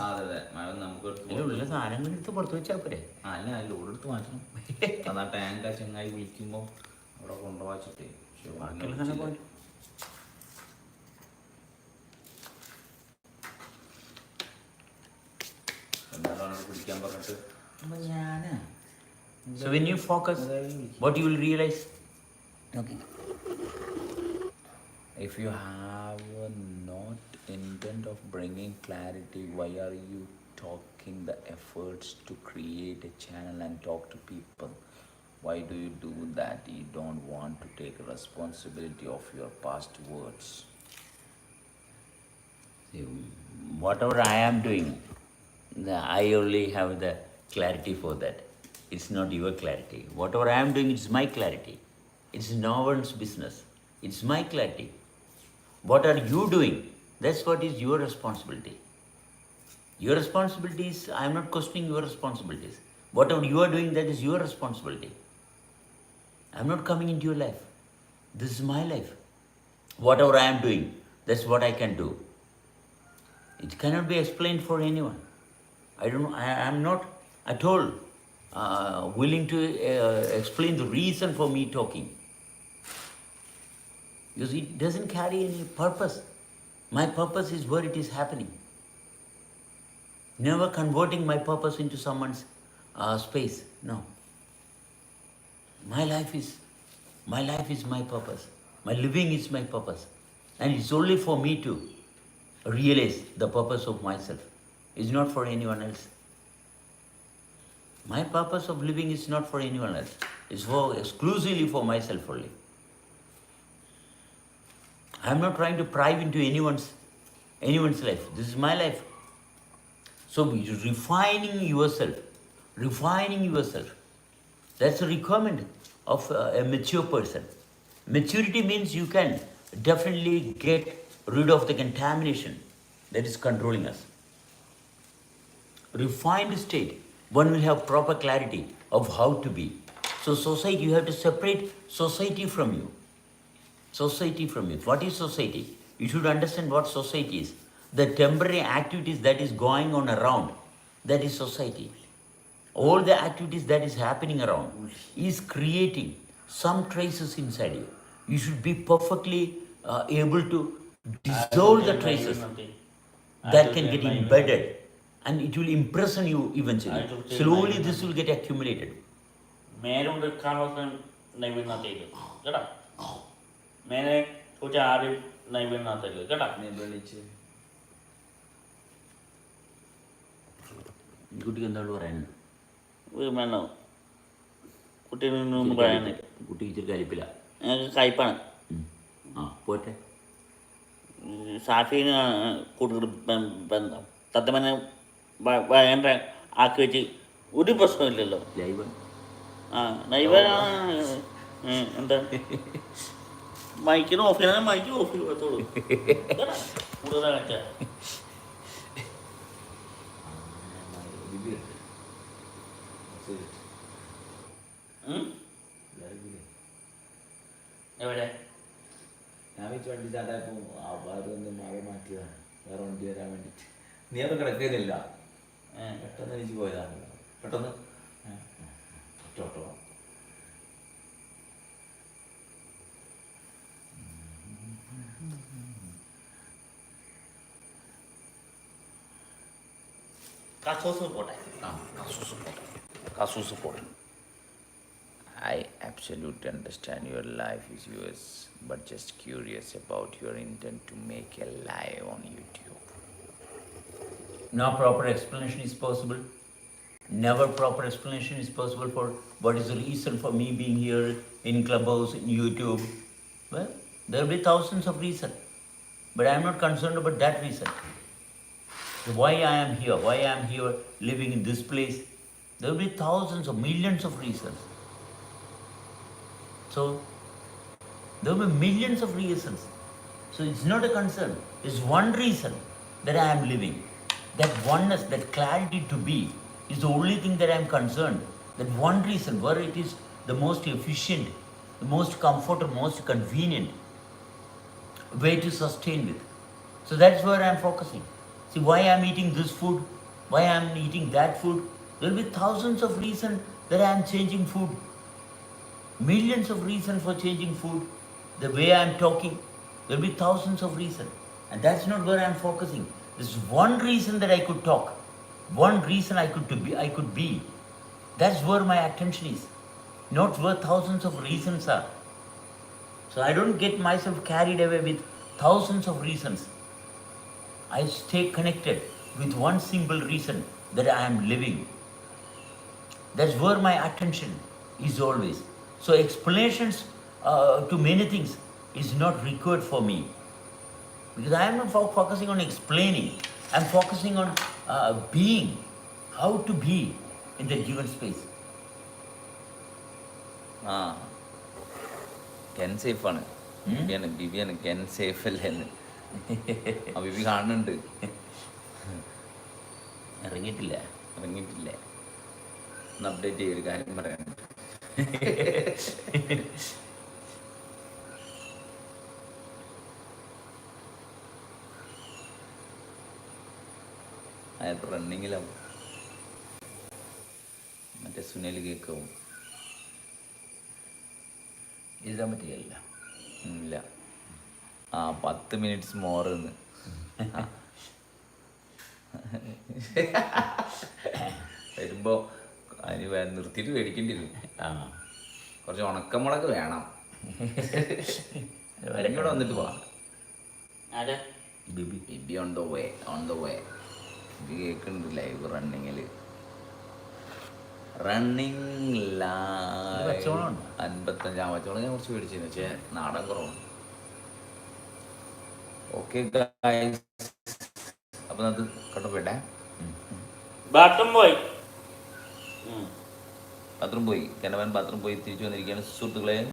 അതെ മഴ നമുക്ക് ഉള്ള സാധനങ്ങൾ എടുത്ത് പുറത്ത് വെച്ചാൽ പോരെ? അല്ല ലോഡെടുത്ത് മാറ്റണം. അതാ ടാങ്ക് ചങ്ങായി വിളിക്കുമ്പോൾ അവിടെ കൊണ്ടുപോച്ചിട്ട് ബാക്കിയുള്ള സാധനം പോയി. എന്താണ് പിടിക്കാൻ പറഞ്ഞിട്ട് ഞാന്. So when you focus, what you will realize? Okay. If you have not intent of bringing clarity, why are you taking the efforts to create a channel and talk to people? Why do you do that? You don't want to take responsibility of your past words. See, whatever I am doing, I only have the clarity for that. It's not your clarity. Whatever I am doing, it's my clarity. It's no one's business. It's my clarity. What are you doing? That's what is your responsibility. Your responsibility is, I am not questioning your responsibilities. Whatever you are doing, that is your responsibility. I am not coming into your life. This is my life. Whatever I am doing, that's what I can do. It cannot be explained for anyone. I don't know. I am not at all willing to explain the reason for me talking, because it doesn't carry any purpose. My purpose is where it is happening. Never converting my purpose into someone's space. No. My life is my purpose. My living is my purpose, and it's only for me to realize the purpose of myself. It's not for anyone else. My purpose of living is not for anyone else. It's exclusively for myself only. I'm not trying to pry into anyone's life. This is my life. So refining yourself. That's a requirement of a mature person. Maturity means you can definitely get rid of the contamination that is controlling us. Refined state, one will have proper clarity of how to be. So society, you have to separate society from you. Society from you. What is society? You should understand what society is. The temporary activities that is going on around, that is society. All the activities that is happening around is creating some traces inside you. You should be perfectly able to dissolve the traces that can get embedded and it will imprison you eventually. Slowly this will get accumulated. മേലുണ്ട് കാണുന്ന നൈവേദ്യത്തേക്ക് കേട്ടാ മേലെ കുറച്ച് ആരും നൈവേദ്യത്തേക്ക് കേട്ടാ വിളിച്ച് കുട്ടിക്ക് എന്താണ് പറയാനുണ്ട്? വേണോ കുട്ടീനെ ഒന്നും പറയാനില്ല. കുട്ടിക്ക് ഇച്ചിരി കലിപ്പില്ല. ഞങ്ങൾക്ക് കയ്പാണ്. ആ പോട്ടെ. സാഫിന് കൂടുതൽ ബന്ധം തത്തമ്മനെ ഭയങ്കര ആക്കി വെച്ച് ഒരു പ്രശ്നമില്ലല്ലോ. ലൈവ് ആ നൈവേദ്യ എന്താ മൈക്കിന് ഓഫ് ചെയ്യണം, മൈക്ക് ഓഫ് ചെയ്യത്തോളൂ കൂടുതൽ വെച്ചാൽ എവിടെ ഞാൻ വെച്ച് വണ്ടി സ്റ്റാർട്ടായപ്പോൾ അതൊന്ന് മഴ മാറ്റിയതാണ്, വേറെ വണ്ടി വരാൻ വേണ്ടിയിട്ട്. നീ ഒന്നും കിടക്കുന്നില്ല, പെട്ടെന്ന് എനിക്ക് പോയതാണ്. പെട്ടെന്ന് ഓട്ടോ കസോസ് പോട്ടെ. കസൂസ് പോട്ടെ. I absolutely understand your life is yours, but just curious about your intent to make a live on YouTube. No proper explanation is possible. Never proper explanation is possible for what is the reason for me being here in Clubhouse, in YouTube. Well, there will be thousands of reasons, but I am not concerned about that reason. Why I am here living in this place. There will be thousands of millions of reasons. So, there will be millions of reasons. So, it's not a concern. It's one reason that I am living. That oneness, that clarity to be is the only thing that I am concerned. That one reason where it is the most efficient, the most comfortable, most convenient way to sustain with. So that's where I am focusing. See, why I am eating this food, why I am eating that food. There will be thousands of reasons that I am changing food. Millions of reasons for changing food. The way I am talking, there will be thousands of reasons. And that's not where I am focusing. There's one reason that I could talk. One reason I could be. That's where my attention is. Not where thousands of reasons are. So I don't get myself carried away with thousands of reasons. I stay connected with one simple reason that I am living. That's where my attention is always. So explanations to many things is not required for me. Because I am not focusing on explaining. I am focusing on being, how to be in the given space. ആ കെൻ സേഫാണ്. ബിബിയാണ് Ken safe അല്ലേന്ന് ആ ബിബി കാണുന്നുണ്ട്. ഇറങ്ങിയിട്ടില്ല. ഒന്ന് update ചെയ്യ, ഒരു കാര്യം പറയാനുണ്ട്. അയാൾ റണ്ണിങ്ങിലാവും. മറ്റേ സുനിൽ കേക്കാവും. എഴുതാൻ പറ്റുകയില്ല. ഇല്ല. 10 മിനിറ്റ്സ് മോറെന്ന് വരുമ്പോൾ അതിന് നിർത്തിയിട്ട് മേടിക്കേണ്ടി വരും. കുറച്ച് ഉണക്കമുളക് വേണം. ഇവിടെ വന്നിട്ട് പോവാം. ബിബി ഓൺ ദ വേ. ബിബി കേൾക്കുന്നുണ്ട് ലൈവ് റണ്ണിങ്ങിൽ. റണ്ണിങ് ലൈവ് 55 പച്ചമുളക് ഞാൻ കുറച്ച് മേടിച്ചിരുന്നു. പക്ഷേ നാടൻ കുറവാണ്. ഓക്കെ ഗായ്സ്, അപ്പം അത് കണ്ടപ്പോട്ടെ. ബാത്റൂം പോയി. ബാത്റൂം പോയി, കനവൻ ബാത്റൂം പോയി തിരിച്ചു വന്നിരിക്കുകയാണ് സുഹൃത്തുക്കളെ.